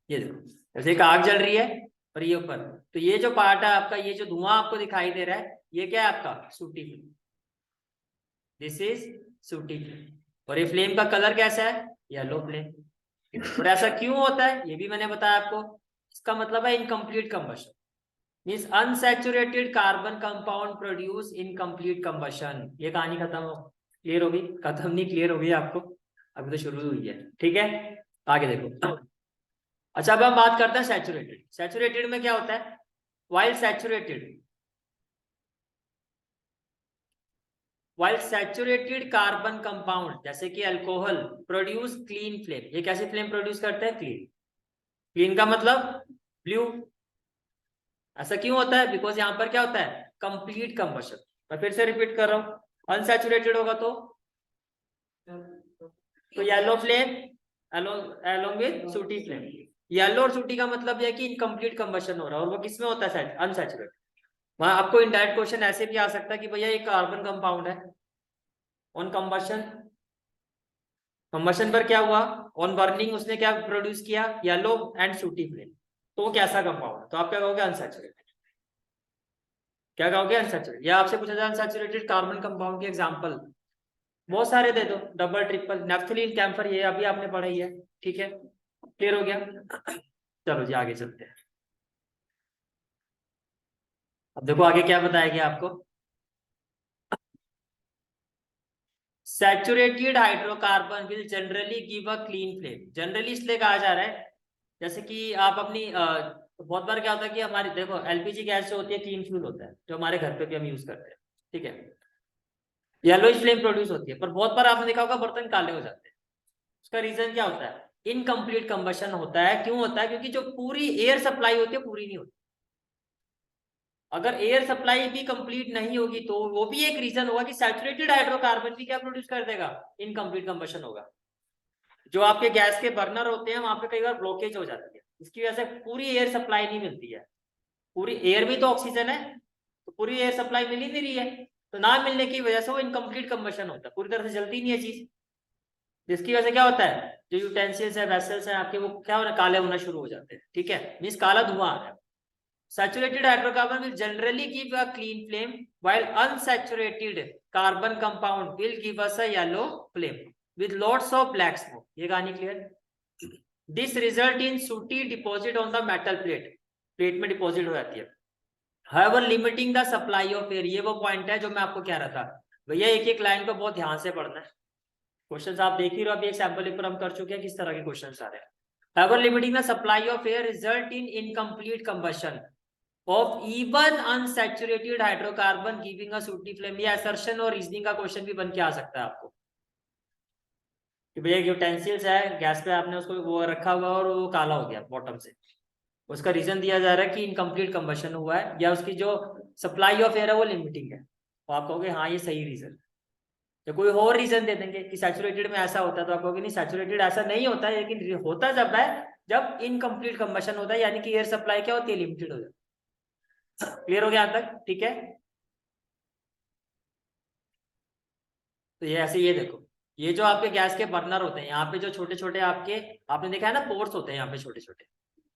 ये देखो जैसे एक आग जल रही है और ये ऊपर, तो ये जो पार्ट है आपका, ये जो धुआं आपको दिखाई दे रहा है ये क्या है आपका, sooty flame. This is sooty flame. और ये फ्लेम का कलर कैसा है, येलो फ्लेम। और ऐसा क्यों होता है ये भी मैंने बताया आपको। इसका मतलब है incomplete combustion, means unsaturated carbon compound produce incomplete combustion. ये कहानी खत्म हो, क्लियर होगी, खत्म नहीं, क्लियर होगी आपको, अभी तो शुरू हुई है। ठीक है, आगे देखो। अच्छा, अब हम बात करते हैं सैचुरेटेड। सैचुरेटेड में क्या होता है, while saturated, while saturated carbon compound जैसे कि अल्कोहल प्रोड्यूस क्लीन फ्लेम। ये कैसी फ्लेम प्रोड्यूस करते हैं, क्लीन। क्लीन का मतलब ब्लू। ऐसा क्यों होता है, बिकॉज यहाँ पर क्या होता है, कंप्लीट कंबशन। मैं फिर से रिपीट कर रहा हूँ, अनसैचुरेटेड होगा तो येलो फ्लेम अलोंग विद सूटी फ्लेम। येलो और सूटी का मतलब यह है कि इनकम्प्लीट कंबशन हो रहा है, और वो किसमें होता है, अनसैचुरेटेड। वहां आपको इनडायरेक्ट क्वेश्चन ऐसे भी आ सकता है कि भैया ये कार्बन कंपाउंड है, ऑन कंबशन, कंबशन पर क्या हुआ, ऑन बर्निंग उसने क्या प्रोड्यूस किया, येलो एंड सूटी फ्लेम। तो वो कैसा कंपाउंड है, तो आप क्या कहोगे, अनसैचुरेटेड। क्या कहोगे, अनसैचुरेटेड। या आपसे पूछा जाए अनसैचुरेटेड कार्बन कंपाउंड के एग्जांपल, बहुत सारे दे दो, डबल ट्रिपल, नेफ्थलीन, कैम्फर, ये अभी आपने पढ़ाई है। ठीक है, क्लियर हो गया। चलो जी आगे चलते हैं। अब देखो आगे क्या बताया गया आपको। Saturated hydrocarbon will generally give a clean flame. Generally इसलिए कहा जा रहा है, जैसे कि आप अपनी बहुत बार क्या होता है कि हमारी देखो एलपीजी गैस जो होती है क्लीन फ्यूल होता है, जो हमारे घर पे भी हम यूज करते हैं, ठीक है, येलोइश फ्लेम प्रोड्यूस होती है, पर बहुत बार आपने देखा होगा बर्तन काले हो जाते हैं। उसका रीजन क्या होता है? इनकम्प्लीट कंबशन होता है। क्यों होता है? क्योंकि जो पूरी एयर सप्लाई होती है पूरी नहीं होती। अगर एयर सप्लाई भी कंप्लीट नहीं होगी तो वो भी एक रीजन होगा कि सैचुरेटेड हाइड्रोकार्बन भी क्या प्रोड्यूस कर देगा? इनकम्प्लीट कंबशन होगा। जो आपके गैस के बर्नर होते हैं वहां पे कई बार ब्लॉकेज हो जाती है, इसकी वजह से पूरी एयर सप्लाई नहीं मिलती है। पूरी एयर भी तो ऑक्सीजन है, तो पूरी एयर सप्लाई मिल ही नहीं रही है, तो ना मिलने की वजह से वो इनकम्प्लीट कंबशन होता है, पूरी तरह से जलती नहीं है चीज, जिसकी वजह से क्या होता है, जो यूटेंसिल्स है, वेसल्स है आपके, वो क्या होना, काले होना शुरू हो जाते हैं, ठीक है, मींस काला धुआं आ रहा है। Saturated hydrocarbon will generally give a clean flame, while unsaturated carbon compound will give us a yellow flame with lots of black smoke. ये कहानी clear? This result in sooty deposit on the metal plate. Plate में deposit हो जाती है। However, limiting the supply of air, ये वो point है जो मैं आपको कह रहा था। भैया एक एक लाइन को बहुत ध्यान से पढ़ना है। क्वेश्चंस आप देख ही रहो, अभी एक सैंपल पेपर हम कर चुके हैं, किस तरह के क्वेश्चंस आ रहे हैं। However, limiting the supply of air result in incomplete combustion of even unsaturated hydrocarbon giving a sooty flame। ये assertion और रीजनिंग का क्वेश्चन भी बन के आ सकता है आपको कि भैया यूटेंसिल्स है, गैस पे आपने उसको वो रखा हुआ और वो काला हो गया बॉटम से, उसका रीजन दिया जा रहा है कि इनकम्प्लीट कंबशन हुआ है या उसकी जो सप्लाई ऑफ एयर है वो लिमिटिंग है, तो आप कहोगे हाँ ये सही रीजन। या कोई और रीजन दे देंगे कि सैचुरेटेड में ऐसा होता है, तो आप कहोगे नहीं सैचुरेटेड ऐसा नहीं होता है, लेकिन होता जब है जब इनकम्प्लीट कंबशन होता है, यानी कि एयर सप्लाई क्या होती है, लिमिटेड हो जाती है। क्लियर हो गया यहाँ तक? ठीक है, तो ये ऐसे, ये देखो, ये जो आपके गैस के बर्नर होते हैं, यहाँ पे जो छोटे छोटे आपके, आपने देखा है ना पोर्स होते हैं यहाँ पे छोटे छोटे,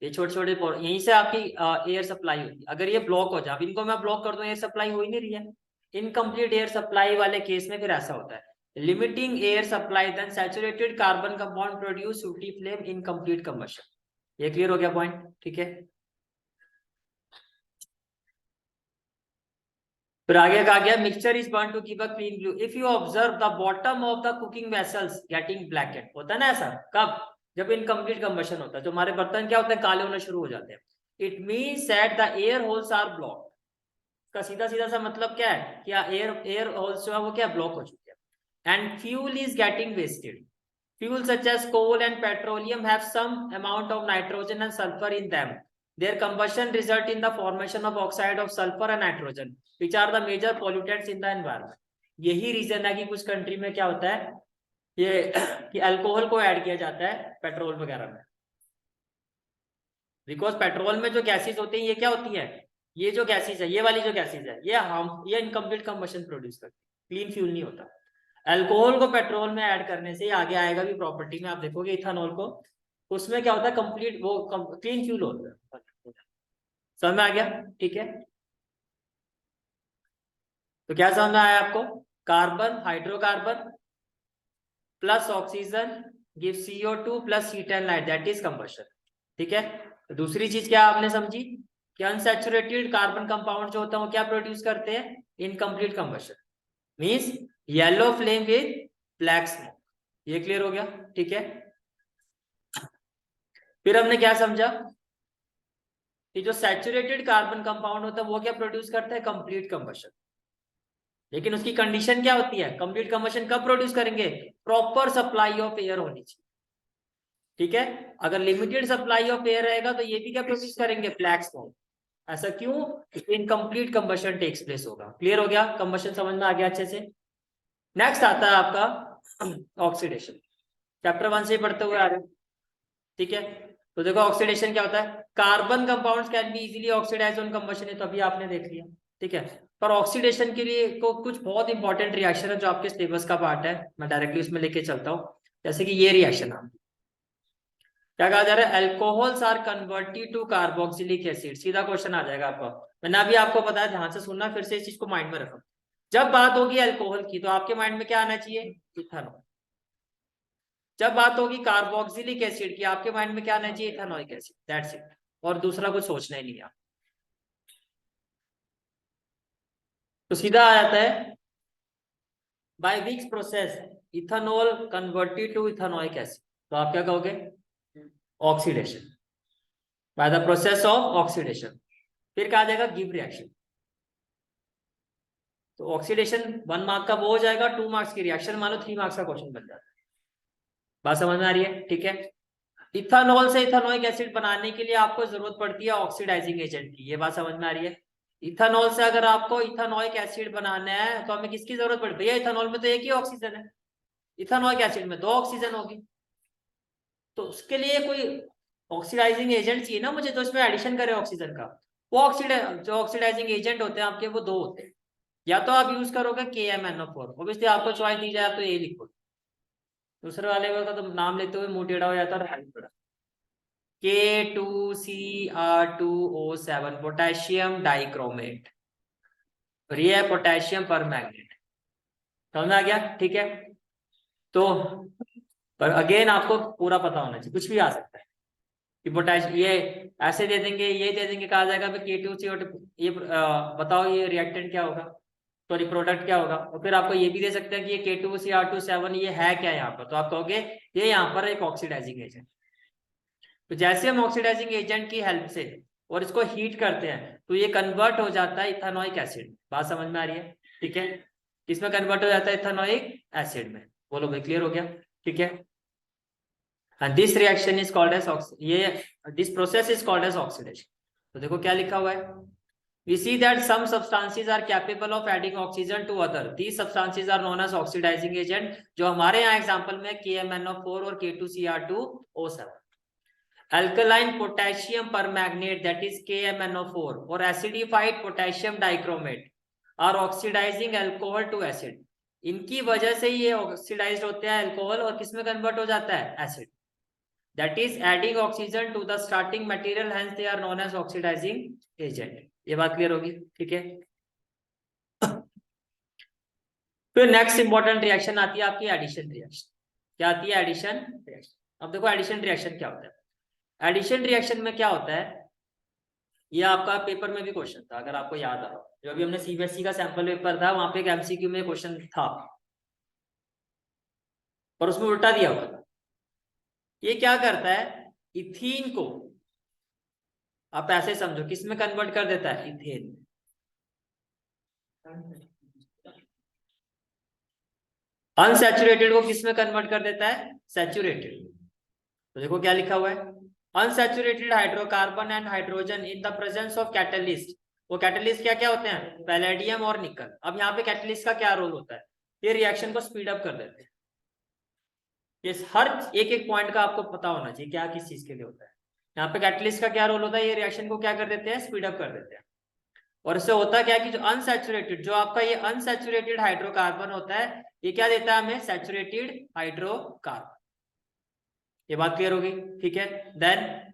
ये छोटे छोटे पोर, यहीं से आपकी एयर सप्लाई होती है। अगर ये ब्लॉक हो जाए, इनको मैं ब्लॉक कर दूं, एयर सप्लाई हो ही नहीं रही है। इनकम्प्लीट एयर सप्लाई वाले केस में फिर ऐसा होता है, limiting air supply then saturated carbon compound produce sooty flame incomplete combustion. ये क्लियर हो गया पॉइंट? ठीक है, फिर आगे कहा गया mixture is burn to give a clean blue if you observe the bottom of the cooking vessels getting blackened. होता है ना ऐसा, कब? जब इनकम्प्लीट कंबशन होता है, जो हमारे बर्तन क्या होते हैं, काले होना शुरू हो जाते हैं। It means that the air holes R block. का सीधा सीधा सा मतलब क्या है कि एयर एयर होल्स जो है वो क्या ब्लॉक हो चुके हैं, and fuel is getting wasted. Fuels such as coal and petroleum have some amount of nitrogen and sulfur in them. Their combustion result in the formation of oxide of sulfur and nitrogen, which are the major pollutants in the environment. यही reason है कि कुछ country में क्या होता है ये कि अल्कोहल को ऐड किया जाता है पेट्रोल वगैरह में, बिकॉज पेट्रोल में जो गैसेज होती हैं ये क्या होती है, ये जो गैसेज है, ये वाली जो गैसेज है, ये इनकम्प्लीट कंबशन प्रोड्यूस करती है, क्लीन फ्यूल नहीं होता। अल्कोहल को पेट्रोल में ऐड करने से आगे आएगा भी प्रॉपर्टी में, आप देखोगे इथेनॉल को, उसमें क्या होता है, कंप्लीट वो क्लीन फ्यूल होता है। समझ में आ गया? ठीक है, तो क्या समझ में आया आपको? Carbon, hydrocarbon plus oxygen give CO2 plus heat and light, that is combustion. ठीक है, तो दूसरी चीज क्या आपने समझी कि अनसैचुरेटेड कार्बन कंपाउंड जो होता है वो क्या प्रोड्यूस करते हैं, incomplete combustion, means yellow flame with black smoke. ये क्लियर हो गया? ठीक है, फिर हमने क्या समझा कि जो सैचुरेटेड कार्बन कंपाउंड होता है वो क्या प्रोड्यूस करता है, कंप्लीट कंबशन। लेकिन उसकी कंडीशन क्या होती है, कंप्लीट कंबशन कब प्रोड्यूस करेंगे, प्रॉपर सप्लाई ऑफ एयर होनी चाहिए। ठीक है, अगर लिमिटेड सप्लाई ऑफ एयर रहेगा तो ये भी क्या प्रोड्यूस करेंगे, ब्लैक स्मोक। ऐसा क्यों? इनकम्प्लीट कंबशन टेक्स प्लेस होगा। क्लियर हो गया? कंबशन समझ में आ गया अच्छे से? नेक्स्ट आता है आपका ऑक्सीडेशन, चैप्टर 1 से ही पढ़ते हुए आ रहे हैं। ठीक है, तो देखो ऑक्सीडेशन क्या होता है, carbon compounds can be easily oxidize on combustion, है तो अभी आपने देख लिया। ठीक है, पर ऑक्सीडेशन के लिए को कुछ बहुत इंपॉर्टेंट रिएक्शन है जो आपके सिलेबस का पार्ट है, मैं डायरेक्टली उसमें लेके चलता हूँ। जैसे कि ये रिएक्शन है, क्या कहा जा रहा है, alcohols are converted to carboxylic acid. सीधा क्वेश्चन आ जाएगा आपका, मैंने अभी आपको बताया, ध्यान से सुनना, फिर से इस चीज को माइंड में रखो। जब बात होगी अल्कोहल की तो आपके माइंड में क्या आना चाहिए, इथेनॉल। जब बात होगी कार्बोक्सिलिक एसिड की, आपके माइंड में क्या आना चाहिए, इथेनॉइक एसिड, दैट्स इट, और दूसरा कुछ सोचना ही नहीं है। तो सीधा आ जाता है by which process ethanol converted to ethanoic acid, तो आप क्या कहोगे? Oxidation, by the process of oxidation. फिर कहा जाएगा गिव रिएक्शन, तो ऑक्सीडेशन 1 मार्क का वो हो जाएगा, 2 मार्क्स की रिएक्शन मान लो 3 मार्क्स का क्वेश्चन बन जाता है। बात समझ में आ रही है? ठीक है। इथेनॉल से इथेनोइक एसिड बनाने के लिए आपको जरूरत पड़ती है ऑक्सीडाइजिंग एजेंट की, ये बात समझ में आ रही है? इथेनॉल से अगर आपको इथेनोइक एसिड बनाना है तो हमें किसकी जरूरत पड़ती है? भैया इथेनॉल में तो एक ही ऑक्सीजन है, इथेनोइक एसिड में 2 ऑक्सीजन होगी, तो उसके लिए कोई ऑक्सीडाइजिंग एजेंट चाहिए ना मुझे, तो इसमें एडिशन करे ऑक्सीजन का। वो जो ऑक्सीडाइजिंग एजेंट होते हैं आपके वो 2 होते हैं, या तो आप यूज करोगे KMnO4, ऑब्वियसली आपको चॉइस दी जाए तो ये लिखो, दूसरे वाले का तो नाम लेते हुए मुंह टेढ़ा हो जाता है। K2Cr2O7 पोटेशियम डाइक्रोमेट, और ये है पोटेशियम पर मैग्नेट। समझ में आ गया? ठीक है। तो पर अगेन आपको पूरा पता होना चाहिए, कुछ भी आ सकता है कि पोटेशियम ये ऐसे दे देंगे, ये दे देंगे, कहा जाएगा K2CO2, ये बताओ ये रिएक्टेंट क्या होगा, सॉरी प्रोडक्ट क्या होगा। और फिर आपको ये भी दे सकते हैं कि ये K2Cr2 7 ये है क्या यहाँ पर, तो आप कहोगे ये यहाँ पर एक ऑक्सीडाइजिंग एजेंट। तो जैसे हम ऑक्सीडाइजिंग एजेंट की हेल्प से और इसको हीट करते हैं तो ये कन्वर्ट हो जाता है इथेनोइक एसिड। बात समझ में आ रही है? ठीक है। इसमें कन्वर्ट हो जाता है इथेनोइक एसिड में। बोलो भाई, क्लियर हो गया? ठीक है। And this reaction is called as ये this process is called as oxidation. तो देखो क्या लिखा हुआ है, we see that some substances are capable of adding oxygen to other, these substances are known as oxidizing agent, जो हमारे यहाँ एग्जांपल में KMnO4 और K2Cr2O7। alkaline potassium permanganate that is KMnO4 और acidified potassium dichromate are oxidizing alcohol to acid, इनकी वजह से ये ऑक्सीडाइज्ड होते हैं अल्कोहल और किस में कन्वर्ट हो जाता है? Acid. that is adding oxygen to the starting material, hence they are known as oxidizing agent। ये बात क्लियर होगी? ठीक है। फिर नेक्स्ट इंपॉर्टेंट रिएक्शन आती है आपकी एडिशन रिएक्शन। क्या आती है? Addition reaction. अब देखो एडिशन रिएक्शन क्या होता है। एडिशन रिएक्शन में क्या होता है, ये आपका पेपर में भी क्वेश्चन था, अगर आपको याद आ रहा हो, जो अभी हमने CBSE का सैंपल पेपर था वहां पे एक MCQ में क्वेश्चन था, पर उसमें उल्टा दिया हुआ था। ये क्या करता है, इथीन को आप ऐसे समझो किस में कन्वर्ट कर देता है? इथेन। अनसैचुरेटेड को किस में कन्वर्ट कर देता है? सैचुरेटेड। तो देखो क्या लिखा हुआ है, unsaturated hydrocarbon and hydrogen in the presence of catalyst. वो कैटलिस्ट क्या क्या होते हैं? पैलेडियम और निकल। अब यहाँ पे कैटलिस्ट का क्या रोल होता है? ये रिएक्शन को स्पीड अप कर देते हैं। ये हर एक एक पॉइंट का आपको पता होना चाहिए क्या किस चीज के लिए होता है। यहाँ पे कैटलिस्ट का क्या रोल होता है? ये रिएक्शन को क्या कर देते हैं? स्पीड अप कर देते हैं। और इससे होता क्या है कि जो अनसैचुरेटेड, जो आपका ये अनसैचुरेटेड हाइड्रोकार्बन होता है, ये क्या देता है हमें? Saturated hydrocarbon. ये बात क्लियर होगी? ठीक है। Then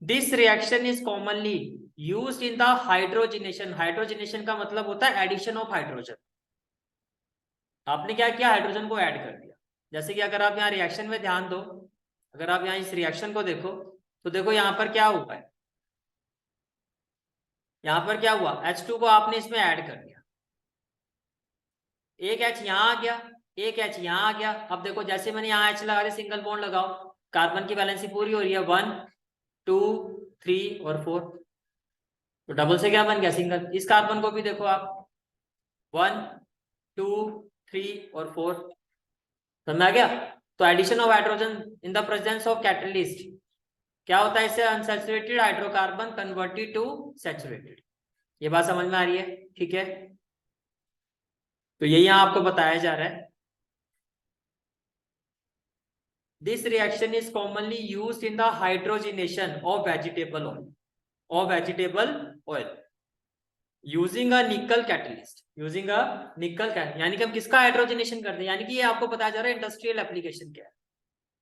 this reaction is commonly used in the hydrogenation. Hydrogenation का मतलब होता है एडिशन ऑफ हाइड्रोजन। आपने क्या किया? हाइड्रोजन को ऐड कर दिया। जैसे कि अगर आप यहाँ रिएक्शन में ध्यान दो, अगर आप यहाँ इस रिएक्शन को देखो तो देखो यहाँ पर क्या हुआ है, यहाँ पर क्या हुआ, H2 को आपने इसमें ऐड कर दिया, एक H यहाँ आ गया, एक H यहाँ आ गया। अब देखो जैसे मैंने यहाँ H लगा दिया, सिंगल बॉन्ड लगाओ, कार्बन की बैलेंसी पूरी हो रही है, 1 2 3 और 4, तो डबल से क्या बन गया? सिंगल। इस कार्बन को भी देखो आप, 1 2 3 और 4, समझ में आ गया? तो addition of hydrogen in the presence of catalyst क्या होता है? इससे unsaturated hydrocarbon converted to saturated. ये बात समझ में आ रही है? ठीक है। तो यही यहाँ आपको बताया जा रहा है, this reaction is commonly used in the hydrogenation of vegetable oil using a निकल कैटलिस्ट, यानी कि हम किसका हाइड्रोजनेशन करते हैं, यानी कि ये आपको बताया जा रहा है इंडस्ट्रियल एप्लीकेशन क्या है,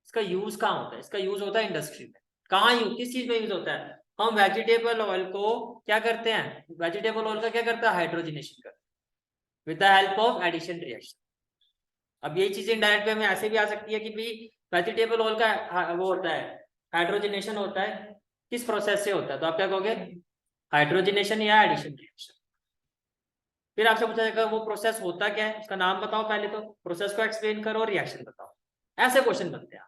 इसका यूज कहाँ होता है? इसका यूज होता है इंडस्ट्री में। कहाँ यूज, किस चीज में यूज होता है? हम वेजिटेबल ऑयल को क्या करते हैं? वेजिटेबल ऑयल का क्या करता है? हाइड्रोजनेशन करते हैं with the help of addition reaction. अब यही चीजें डायरेक्ट में ऐसे भी आ सकती है कि भाई वेजिटेबल ऑयल का वो होता है, हाइड्रोजनेशन होता है, किस प्रोसेस से होता है? तो आप क्या कहोगे? हाइड्रोजनेशन या एडिशन रिएक्शन। फिर आपसे पूछा जाएगा वो प्रोसेस होता क्या है, उसका नाम बताओ, पहले तो प्रोसेस को एक्सप्लेन करो और रिएक्शन बताओ। ऐसे क्वेश्चन बनते हैं,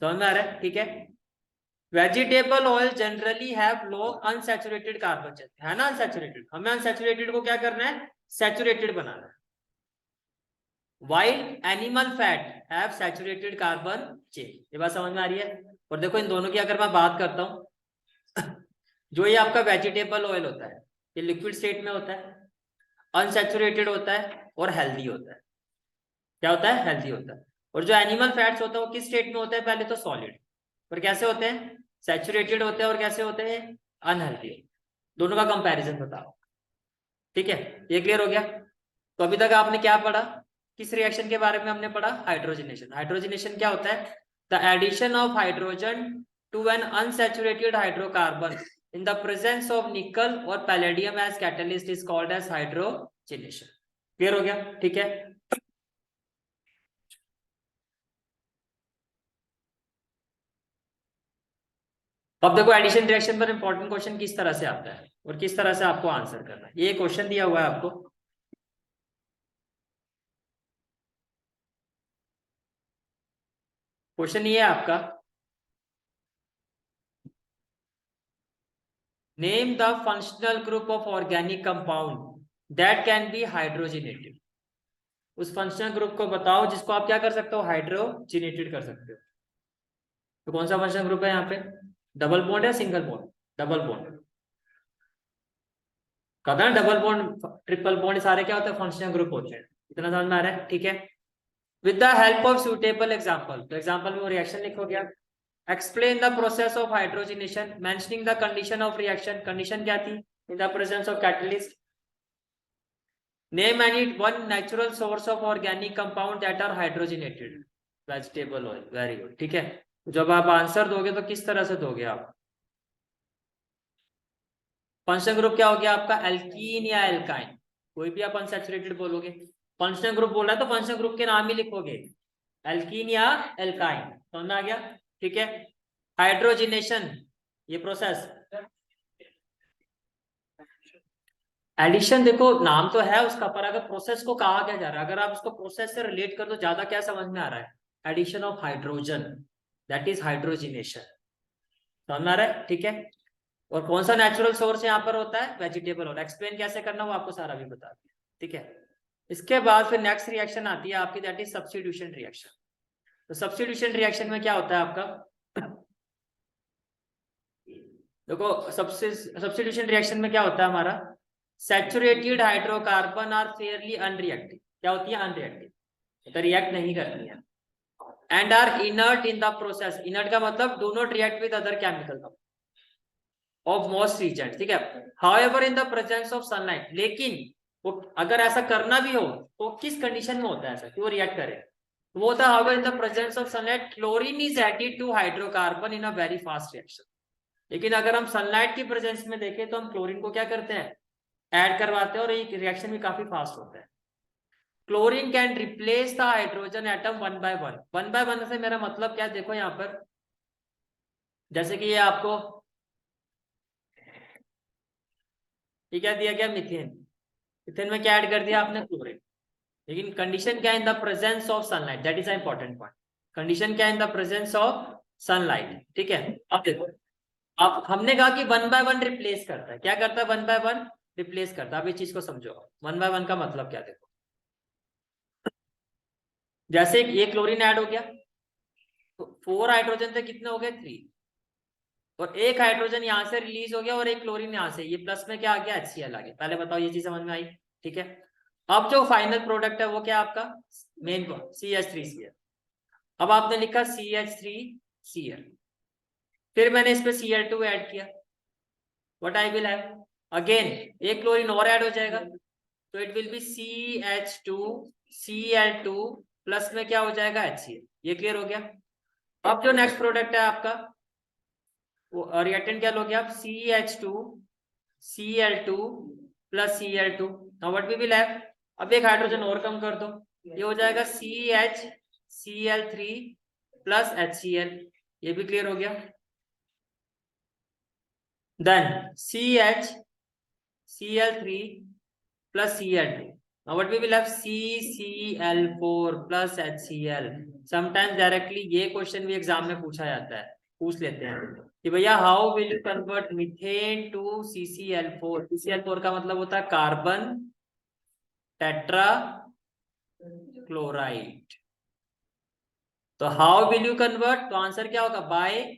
समझ में आ रहा है? ठीक है। Vegetable oil generally have low unsaturated carbon chain, है ना अनसैचुरेटेड, हमें अनसैचुरेटेड को क्या करना है, सैचुरेटेड बनाना है। While animal fat have saturated carbon chain, ये बात समझ में आ रही है? और देखो इन दोनों की अगर मैं बात करता हूं जो ये आपका वेजिटेबल ऑयल होता है ये लिक्विड स्टेट में होता है, अनसैचुरेटेड होता है और हेल्दी होता है। क्या होता है? हेल्दी होता है। और जो एनिमल फैट्स होता है वो किस स्टेट में होता है? पहले तो सॉलिड, और कैसे होते हैं? सैचुरेटेड होते हैं। और कैसे होते हैं? अनहेल्दी। दोनों का कंपैरिजन बताओ। ठीक है, ये क्लियर हो गया? तो अभी तक आपने क्या पढ़ा, किस रिएक्शन के बारे में हमने पढ़ा? हाइड्रोजनेशन। हाइड्रोजनेशन क्या होता है? The addition of hydrogen to an unsaturated hydrocarbon in the presence of nickel और palladium as catalyst is called as hydrogenation. Clear हो गया? ठीक है। अब देखो एडिशन रिएक्शन पर इंपॉर्टेंट क्वेश्चन किस तरह से आता है और किस तरह से आपको आंसर करना है। ये क्वेश्चन दिया हुआ है आपको, क्वेश्चन ये है आपका, name the functional group of organic compound that can be hydrogenated. उस फंक्शनल ग्रुप को बताओ जिसको आप क्या कर सकते हो? हाइड्रोजिनेटेड कर सकते हो। तो कौन सा फंक्शनल ग्रुप है यहाँ पे? डबल बॉन्ड या सिंगल बॉन्ड? Double bond. कहता है डबल बॉन्ड ट्रिपल बॉन्ड सारे क्या होते हैं? फंक्शनल ग्रुप होते हैं। इतना समझ में आ रहा है? ठीक है। With the help of suitable example, तो एग्जाम्पल में वो रिएक्शन लिखोगे आप। Explain the process of hydrogenation mentioning the condition of reaction, condition क्या थी? In the presence of catalyst. Name any one natural source of organic compound that are hydrogenated. Vegetable oil, very good. ठीक है, जब आप answer दोगे तो किस तरह से दोगे आप? फंक्शनल ग्रुप क्या हो गया आपका? एल्कीन या एल्काइन, कोई भी आप अनसैचुरेटेड बोलोगे। फंक्शनल ग्रुप बोल रहा है तो फंक्शनल ग्रुप के नाम ही लिखोगे, एल्कीन या एल्काइन। समझ में आ गया? ठीक है। हाइड्रोजनेशन, ये प्रोसेस। एडिशन देखो नाम तो है उसका, पर अगर प्रोसेस को कहा क्या जा रहा है, अगर आप उसको प्रोसेस से रिलेट कर तो ज्यादा क्या समझ में आ रहा है? Addition of hydrogen, that is hydrogenation. समझ में आ रहा है? ठीक है। और कौन सा नेचुरल सोर्स यहाँ पर होता है? Vegetable oil. एक्सप्लेन कैसे करना वो आपको सारा भी बता दिया। ठीक है। इसके बाद फिर नेक्स्ट रिएक्शन आती है आपकी, दैट इज सब्स्टिट्यूशन रिएक्शन। तो सब्स्टिट्यूशन रिएक्शन में क्या होता है आपका? देखो सब्स्टिट्यूशन रिएक्शन में क्या होता है हमारा? Saturated hydrocarbon are fairly unreactive. क्या होती है? अनरिएक्टिव, तो रिएक्ट नहीं करती है। And are inert in the process. Inert का मतलब do not react with other chemical of most reason. ठीक है। However in the presence of sunlight, लेकिन वो अगर ऐसा करना भी हो तो किस कंडीशन में होता है ऐसा कि वो रिएक्ट करे? वो होता है however in the presence of sunlight chlorine is added to hydrocarbon in a very fast reaction. लेकिन अगर हम सनलाइट की प्रेजेंस में देखें तो हम क्लोरीन को क्या करते हैं? ऐड करवाते हैं, और ये रिएक्शन भी काफी फास्ट होता है। Chlorine can replace the hydrogen atom one by one. One by one से मेरा मतलब क्या है? देखो यहाँ पर जैसे कि ये आपको ये क्या दिया गया? मीथेन। मीथेन में क्या ऐड कर दिया आपने? क्लोरीन। लेकिन कंडीशन क्या है? इन the presence of sunlight, that is important point. Condition क्या है? इन द प्रेजेंस ऑफ सनलाइट। ठीक है। अब देखो, अब हमने कहा कि वन बाय वन रिप्लेस करता है। क्या करता है? वन बाय वन रिप्लेस करता है। अब इस चीज को समझो, वन बाय वन का मतलब क्या? देखो, जैसे ये क्लोरीन ऐड हो गया तो 4 हाइड्रोजन थे, कितने हो गए? 3। और एक हाइड्रोजन यहाँ से रिलीज हो गया और एक क्लोरीन यहाँ से, ये प्लस में क्या आ गया? HCl आ गया। पहले बताओ ये चीज समझ में आई? ठीक है। अब जो फाइनल प्रोडक्ट है वो क्या आपका? Main CH3Cl। अब आपने लिखा CH3Cl, फिर मैंने इस पे Cl2 ऐड किया। What I will have? Again एक क्लोरीन और ऐड हो जाएगा, तो it will be CH2Cl2 plus में क्या हो जाएगा? HCl। ये क्लियर हो गया? अब जो नेक्स्ट प्रोडक्ट है आपका वो रिएक्टेंट क्या लोगे आप? CH2Cl2 plus Cl2। Now what we will have? अब एक हाइड्रोजन और कम कर दो, ये हो जाएगा CHCl3 प्लस HCl। ये भी क्लियर हो गया? Then CHCl3 plus Cl2. Now what we will have CCl4 plus HCl. Sometimes directly ये क्वेश्चन भी एग्जाम में पूछा जाता है, पूछ लेते हैं कि भैया how will you convert methane to CCl4. CCl4 का मतलब होता है कार्बन टेट्रा क्लोराइड. तो हाउ विल यू कन्वर्ट, तो आंसर क्या होगा, by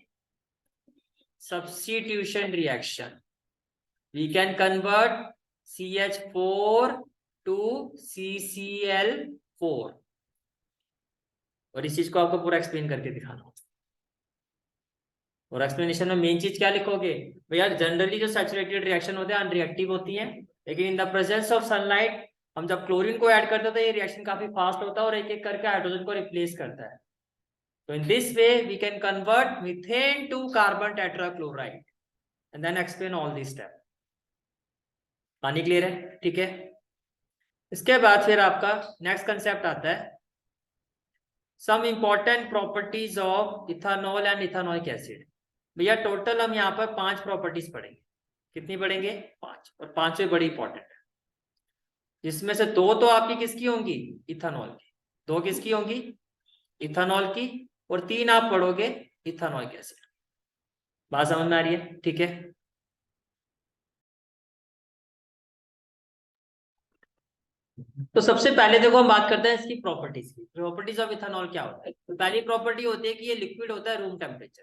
substitution reaction we can convert CH4 to CCl4. और इस चीज को आपको पूरा एक्सप्लेन करके दिखाना होगा. और एक्सप्लेनेशन में मेन चीज क्या लिखोगे भैया, जनरली जो सैचुरेटेड रिएक्शन होते हैं अनरिएक्टिव होती है, लेकिन इन द प्रेजेंस ऑफ सनलाइट हम जब क्लोरीन को ऐड करते हैं तो ये रिएक्शन काफी फास्ट होता है और एक एक करके हाइड्रोजन को रिप्लेस करता है. तो in this way we can convert methane to carbon tetrachloride and then explain all this step. पानी क्लियर है, ठीक है. इसके बाद फिर आपका नेक्स्ट कंसेप्ट आता है some important properties of ethanol and ethanoic acid. भैया टोटल हम यहाँ पर 5 प्रॉपर्टीज पढ़ेंगे. कितनी पढ़ेंगे, 5. और 5 बड़ी इंपॉर्टेंट है, जिसमें से 2 तो आपकी किसकी होंगी, इथानॉल की. 2 किसकी होंगी, इथानॉल की. और 3 आप पढ़ोगे इथानॉइक एसिड. बात समझ में आ रही है, ठीक है. तो सबसे पहले देखो हम बात करते हैं इसकी प्रॉपर्टीज की. प्रॉपर्टीज ऑफ इथानॉल क्या होता है. तो पहली प्रॉपर्टी होती है कि ये लिक्विड होता है रूम टेम्परेचर.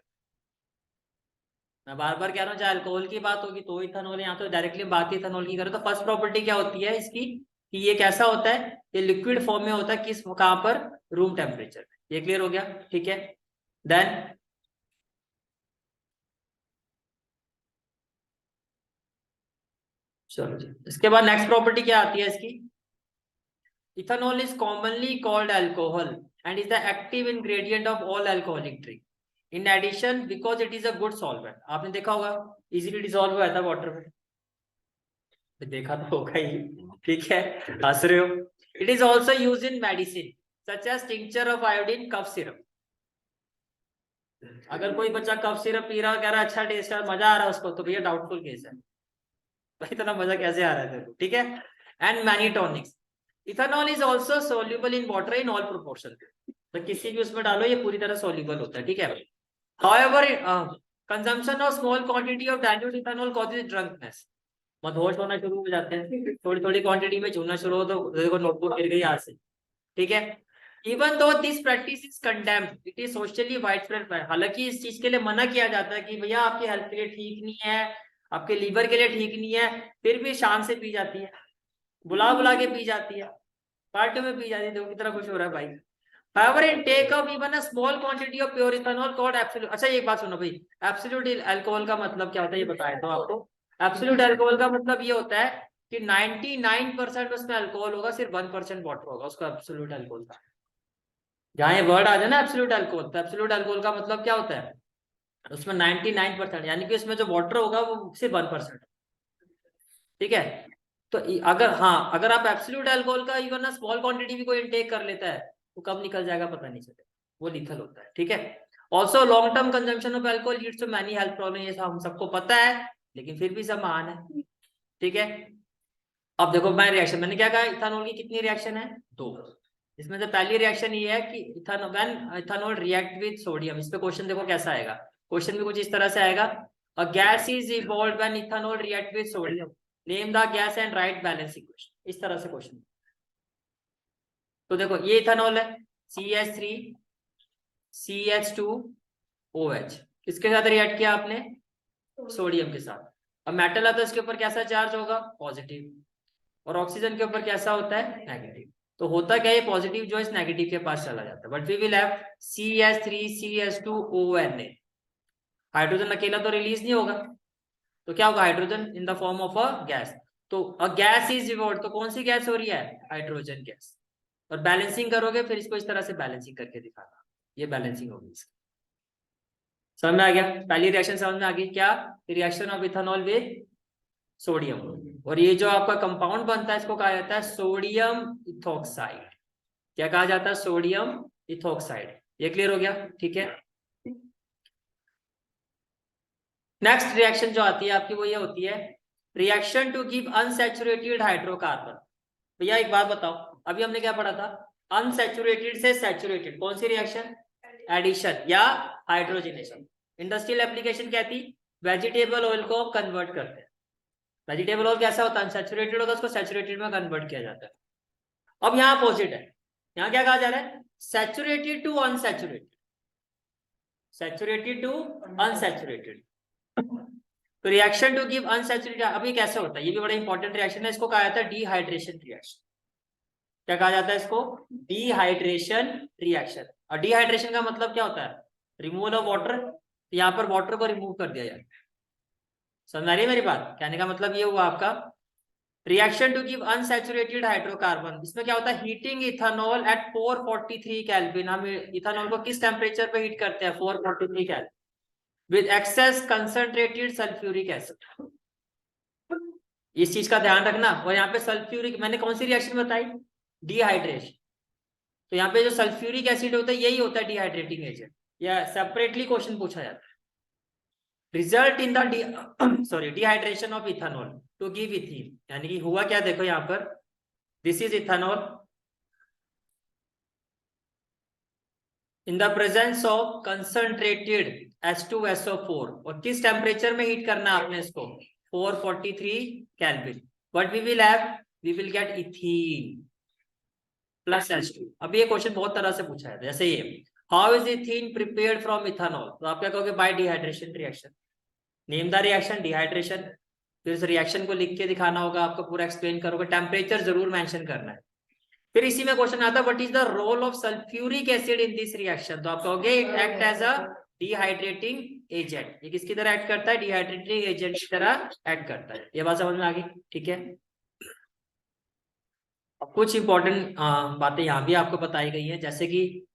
मैं बार बार कह रहा हूँ, चाहे अल्कोहल की बात होगी तो इथानॉल, यहाँ तो डायरेक्टली बात इथानॉल की करें तो फर्स्ट प्रॉपर्टी क्या होती है इसकी कि ये कैसा होता है, ये लिक्विड फॉर्म में होता है. किस, कहां पर, रूम टेम्परेचर. ये क्लियर हो गया, ठीक है. देन चलो जी, इसके बाद नेक्स्ट प्रॉपर्टी क्या आती है इसकी, ethanol is commonly called alcohol and is the active ingredient of all alcoholic drink. In addition because it is a good solvent. आपने देखा होगा इजीली डिसॉल्व हो जाता है वाटर में, देखा तो होगा ही, ठीक है, हंस रहे हो. It is also use in medicine such as tincture of iodine, cough syrup. अगर कोई बच्चा कफ सिरप पी रहा, कह रहा अच्छा टेस्ट है, मजा आ रहा है उसको, तो भैया डाउटफुल केस है. भाई इतना मजा कैसे आ रहा है तेरे को, ठीक है. And many tonics. Ethanol is also soluble in water in all proportion. तो किसी भी उसमें डालो ये पूरी तरह सोल्यूबल होता है, ठीक है. However consumption of small quantity of dilute ethanol causes drunkenness. मदहोश होना शुरू हो जाते हैं, थोड़ी थोड़ी क्वांटिटी में छूना शुरू हो तो देखो नोटबुक गिर गई यहाँ से, ठीक है. Even though this practice is condemned, it is socially widespread. हालांकि इस चीज के लिए मना किया जाता है कि भैया आपकी हेल्थ के लिए ठीक नहीं है, आपके लीवर के लिए ठीक नहीं है, फिर भी शान से पी जाती है, बुला बुला के पी जाती है, पार्टी में पी जाती है. देखो कितना कुछ हो रहा है भाई. However, in take of even a small quantity of pure ethanol called absolute. अच्छा एक बात सुनो भाई, एब्सोल्यूट अल्कोहल का मतलब क्या होता है ये बताया तो आपको. एब्सोल्यूट अल्कोहल का मतलब ये होता है कि 99% उसमें अल्कोहल होगा, सिर्फ 1% वाटर होगा, उसको एब्सोल्यूट अल्कोहल का. जहाँ ये वर्ड आ जाए ना एब्सोल्यूट अल्कोहल, तो एब्सोल्यूट अल्कोहल का मतलब क्या होता है, उसमें 99%, यानी कि उसमें जो वाटर होगा वो सिर्फ 1%, ठीक है. तो अगर, हाँ, अगर आप एब्सोल्यूट अल्कोहल का इवन स्मॉल क्वांटिटी भी कोई इनटेक कर लेता है तो कब निकल जाएगा पता नहीं चलेगा, वो लीथल होता है, ठीक है. Also long term consumption of alcohol leads to many health problem. ये हम सबको पता है, लेकिन फिर भी सब महान है, ठीक है. अब देखो मैं रिएक्शन, मैंने क्या कहा, इथानॉल की कितनी रिएक्शन है, 2. इसमें से पहली रिएक्शन ये है कि इथानॉल रिएक्ट विद सोडियम. इस पे क्वेश्चन देखो कैसा आएगा, क्वेश्चन भी कुछ इस तरह से आएगा. A gas is evolved when ethanol react with sodium, name the gas and right balance equation. इस तरह से क्वेश्चन. तो देखो ये इथानॉल है, CH3 CH2OH. किसके साथ रिएक्ट किया आपने, सोडियम के साथ. अब मेटल आता है, इसके ऊपर कैसा चार्ज होगा, पॉजिटिव, और ऑक्सीजन के ऊपर कैसा होता है, नेगेटिव. तो होता क्या है, पॉजिटिव जो है इस नेगेटिव के पास चला जाता है. But we will have CH3CH2ONA. Hydrogen अकेला तो रिलीज नहीं होगा, तो क्या होगा, hydrogen in the form of a gas. तो अ गैस इज इवॉल्व्ड, तो कौन सी गैस हो रही है, हाइड्रोजन गैस. और बैलेंसिंग करोगे फिर इसको इस तरह से बैलेंसिंग करके दिखाना, ये बैलेंसिंग होगी इसकी. समझ में आ गया, पहली रिएक्शन समझ में आ गई क्या, reaction of ethanol with sodium. और ये जो आपका कंपाउंड बनता है इसको कहा जाता है सोडियम इथोक्साइड. क्या कहा जाता है, सोडियम इथोक्साइड. ये क्लियर हो गया, ठीक है. नेक्स्ट रिएक्शन जो आती है आपकी वो ये होती है reaction to give unsaturated hydrocarbon. भैया एक बात बताओ, अभी हमने क्या पढ़ा था, अनसैचुरेटेड से सैचुरेटेड, कौन सी रिएक्शन, एडिशन या हाइड्रोजनेशन। इंडस्ट्रियल एप्लीकेशन क्या थी, वेजिटेबल ऑयल को कन्वर्ट करते हैं। वेजिटेबल ऑयल कैसा होता है, अनसैचुरेटेड होता है, उसको सैचुरेटेड में कन्वर्ट किया जाता है। अब यहाँ अपोजिट है, यहाँ क्या कहा जा रहा है, saturated to unsaturated, saturated to unsaturated. तो रिएक्शन टू गिव अनसैचुरेटेड, अभी कैसे होता है, ये भी बड़ा इंपॉर्टेंट रिएक्शन है, इसको कहा जाता है डिहाइड्रेशन रिएक्शन। क्या कहा जाता है इसको, डिहाइड्रेशन रिएक्शन। और डिहाइड्रेशन का मतलब क्या होता है, रिमूवल ऑफ वाटर, यहाँ पर वाटर को रिमूव कर दिया जाता है। समझ आ रही है मेरी बात, कहने का मतलब ये हुआ आपका, reaction to give unsaturated hydrocarbon, इसमें क्या होता है, हीटिंग इथेनॉल एट 443 केल्विन। हम इथेनॉल को किस टेम्परेचर पे हीट करते हैं, 443 kelvin, with excess concentrated sulphuric acid. इस चीज का ध्यान रखना। और यहाँ पे सल्फ्यूरिक, मैंने कौन सी रिएक्शन बताई, डिहाइड्रेशन, तो यहाँ पे जो सल्फ्यूरिक एसिड होता है यही होता है डिहाइड्रेटिंग एजेंट, या सेपरेटली क्वेश्चन पूछा जाता है। Result in the sorry dehydration of ethanol to give ethene, यानी कि हुआ क्या, देखो यहाँ पर, this is ethanol in the presence of concentrated H2SO4, और किस टेम्परेचर में हीट करना है आपने इसको, 443 kelvin. What we will have, we will get ethene plus H2। अब ये क्वेश्चन बहुत तरह से पूछा है, जैसे ये, how is ethene prepared from ethanol, तो आप क्या कहोगे, bye dehydration reaction. Name the reaction, dehydration. फिर इस रिएक्शन को लिख के दिखाना होगा आपको, पूरा एक्सप्लेन करोगे, टेम्परेचर जरूर मेंशन करना है। फिर इसी में क्वेश्चन आता है, what is the role of sulphuric acid in this reaction, तो आप कहोगे it act as a dehydrating agent. ये किसकी तरह एक्ट करता है, डिहाइड्रेटिंग एजेंट की तरह एक्ट करता है। ये बात समझ में आ गई, ठीक है। अब कुछ इंपॉर्टेंट बातें यहाँ भी आपको बताई गई है, जैसे कि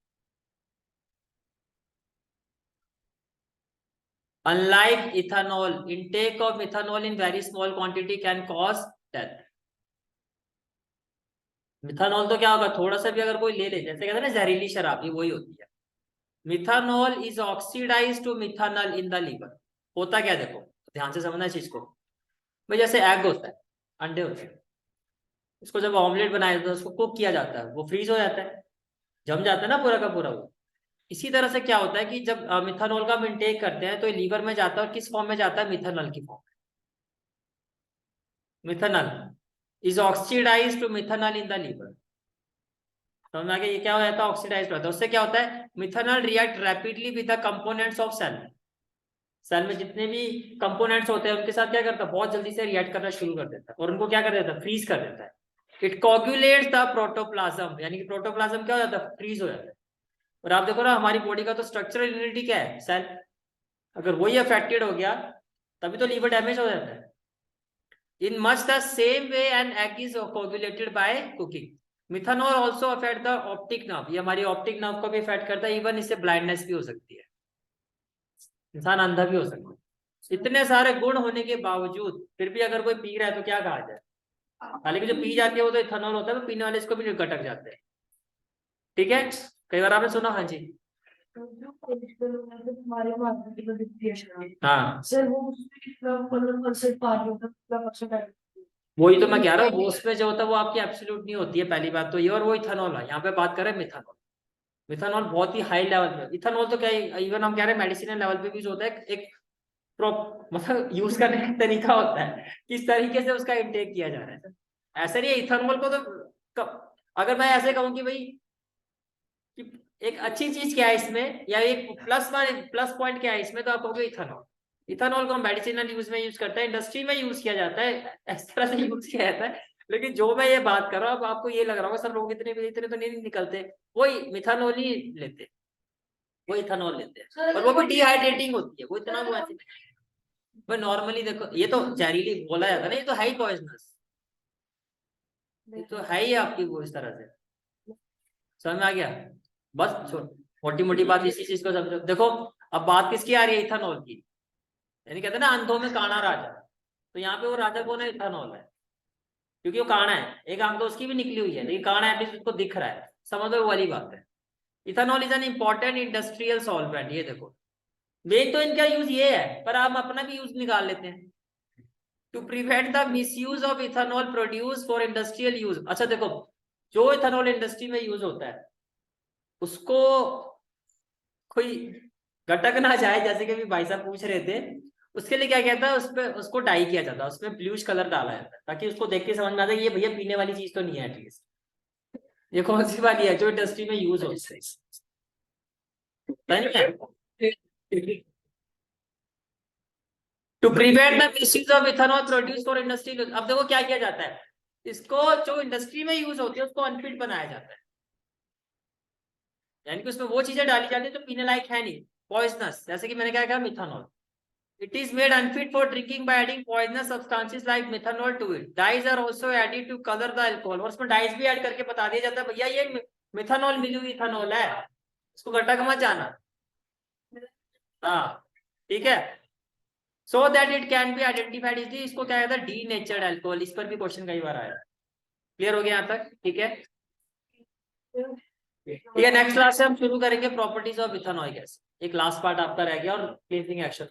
unlike ethanol, intake of methanol in very small quantity can cause death। Methanol तो क्या होगा, थोड़ा सा भी अगर कोई ले ले, जैसे कहते हैं ना जहरीली शराब, ये वही होती है। Methanol is oxidize to methanal in the liver. होता क्या, देखो ध्यान से समझना इस चीज को। भाई जैसे एग होता है, अंडे होते हैं, उसको जब ऑमलेट बनाया जाता है, उसको कुक किया जाता है, वो फ्रीज हो जाता है, जम जाता है ना पूरा का पूरा वो। इसी तरह से क्या होता है कि जब मिथानॉल का हम इंटेक करते हैं तो ये लीवर में जाता है, और किस फॉर्म में जाता है, मिथानॉल की form. Methanol is oxidize to methanol in the liver. समझ में आ गया, ये क्या हो जाता है, ऑक्सीडाइज होता है। उससे क्या होता है, methanol react rapidly with the components of cell. Cell में जितने भी कंपोनेंट्स होते हैं उनके साथ क्या करता है, बहुत जल्दी से रिएक्ट करना शुरू कर देता है, और उनको क्या कर देता है, फ्रीज कर देता है। इट कोगुलेट्स द प्रोटोप्लाज्म, यानी कि प्रोटोप्लाज्म क्या हो जाता है, फ्रीज हो जाता है। और आप देखो ना, हमारी बॉडी का तो स्ट्रक्चरल यूनिटी क्या है, सेल। अगर वही अफेक्टेड हो गया तभी तो लीवर डैमेज हो जाता है। In much the same way an egg is coagulated by cooking. Methanol also affect the optic nerve, ये हमारी ऑप्टिक नर्व को भी अफेक्ट करता है। इवन इससे ब्लाइंडनेस भी हो सकती है, इंसान अंधा भी हो सकता है। इतने सारे गुण होने के बावजूद फिर भी अगर कोई पी रहा है तो क्या कहा जाए, हालांकि जो पी जाती है वो तो इथेनॉल होता है, तो पीने वाले इसको भी गटक जाते हैं। ठीक है, कई बार आपने सुना, हाँ जी, हाँ सर वो उसमें कितना मतलब परसेंट पानी होता है, कितना परसेंट वही तो मैं कह रहा हूँ, वो उसमें जो होता है वो आपकी एब्सोल्यूट नहीं होती है, पहली बात तो ये। और वो इथेनॉल है, यहाँ पे बात कर रहे हैं मिथानॉल। मिथानॉल बहुत ही हाई लेवल पे, इथेनॉल तो क्या है, इवन हम कह रहे हैं मेडिसिनल लेवल पे भी होता है। एक मतलब यूज करने का तरीका होता है, किस तरीके से उसका इंटेक किया जा रहा है। ऐसा नहीं है इथेनॉल को तो अगर मैं ऐसे कहूँ कि भाई कि एक अच्छी चीज क्या है इसमें, या एक प्लस पॉइंट क्या है इसमें, तो आप कहोगे इथेनॉल। इथेनॉल को हम मेडिसिनल यूज में यूज करते हैं, इंडस्ट्री में यूज किया जाता है, इस तरह से यूज किया जाता है। लेकिन जो मैं ये बात कर रहा हूँ, अब आपको ये लग रहा होगा सर लोग इतने इतने तो नहीं निकलते, वही मिथानॉल ही लेते, वो इथेनॉल लेते हैं, और वो भी डिहाइड्रेटिंग होती है, वो इतना वो ऐसे पर नॉर्मली देखो, ये तो जहरीली बोला जाता है ना, ये तो है ही पॉइजनस, ये तो है ही आपकी वो इस तरह से। समझ में आ गया, बस मोटी मोटी बात इसी चीज को समझो। देखो अब बात किसकी आ रही है, इथेनॉल की, यानी कहते हैं ना अंधों में काना राजा, तो यहाँ पे वो राजा कौन है, इथेनॉल है, क्योंकि वो काना है, एक आंख तो उसकी भी निकली हुई है, लेकिन काना है एटलीस्ट उसको दिख रहा है, समझ लो वाली बात है। Ethanol is an important industrial solvent, ये देखो मेन तो इनका यूज ये है, पर हम अपना भी यूज निकाल लेते हैं। To prevent the misuse of ethanol produce for industrial use. अच्छा देखो, जो इथेनॉल इंडस्ट्री में यूज होता है उसको कोई घटक ना जाए, जैसे कि अभी भाई साहब पूछ रहे थे, उसके लिए क्या कहता है, उस पे उसको डाई किया जाता है, उसमें ब्लूइश कलर डाला जाता है ताकि उसको देख के समझ में आ जाए ये भैया पीने वाली चीज तो नहीं है एटलीस्ट। ये कौन सी वाली है जो इंडस्ट्री में यूज होती है। To prevent the misuse of ethanol produce for industry. अब देखो क्या किया जाता है, इसको जो इंडस्ट्री में यूज होती है उसको अनफिट बनाया जाता है, यानी कि उसमें वो चीजें डाली जाती है जो पीने लायक है नहीं, पॉइजनस, जैसे कि मैंने क्या कहा methanol. It is made unfit for drinking by adding poisonous substances like methanol to it. Dyes are also added to color the alcohol. और उसमें डाइज भी ऐड करके बता दिया जाता है भैया ये मिथेनॉल मिली हुई इथेनॉल है, इसको घटक मत जाना। हाँ ठीक है, so that it can be identified easily. इसको क्या कहता है, डी नेचर्ड अल्कोहल। इस पर भी क्वेश्चन कई बार आया। क्लियर हो गया यहाँ तक? ठीक है ठीक है, नेक्स्ट क्लास से हम शुरू करेंगे प्रॉपर्टीज ऑफ इथेनॉल गैस। एक लास्ट पार्ट आपका रह गया और क्लीनिंग एक्शन।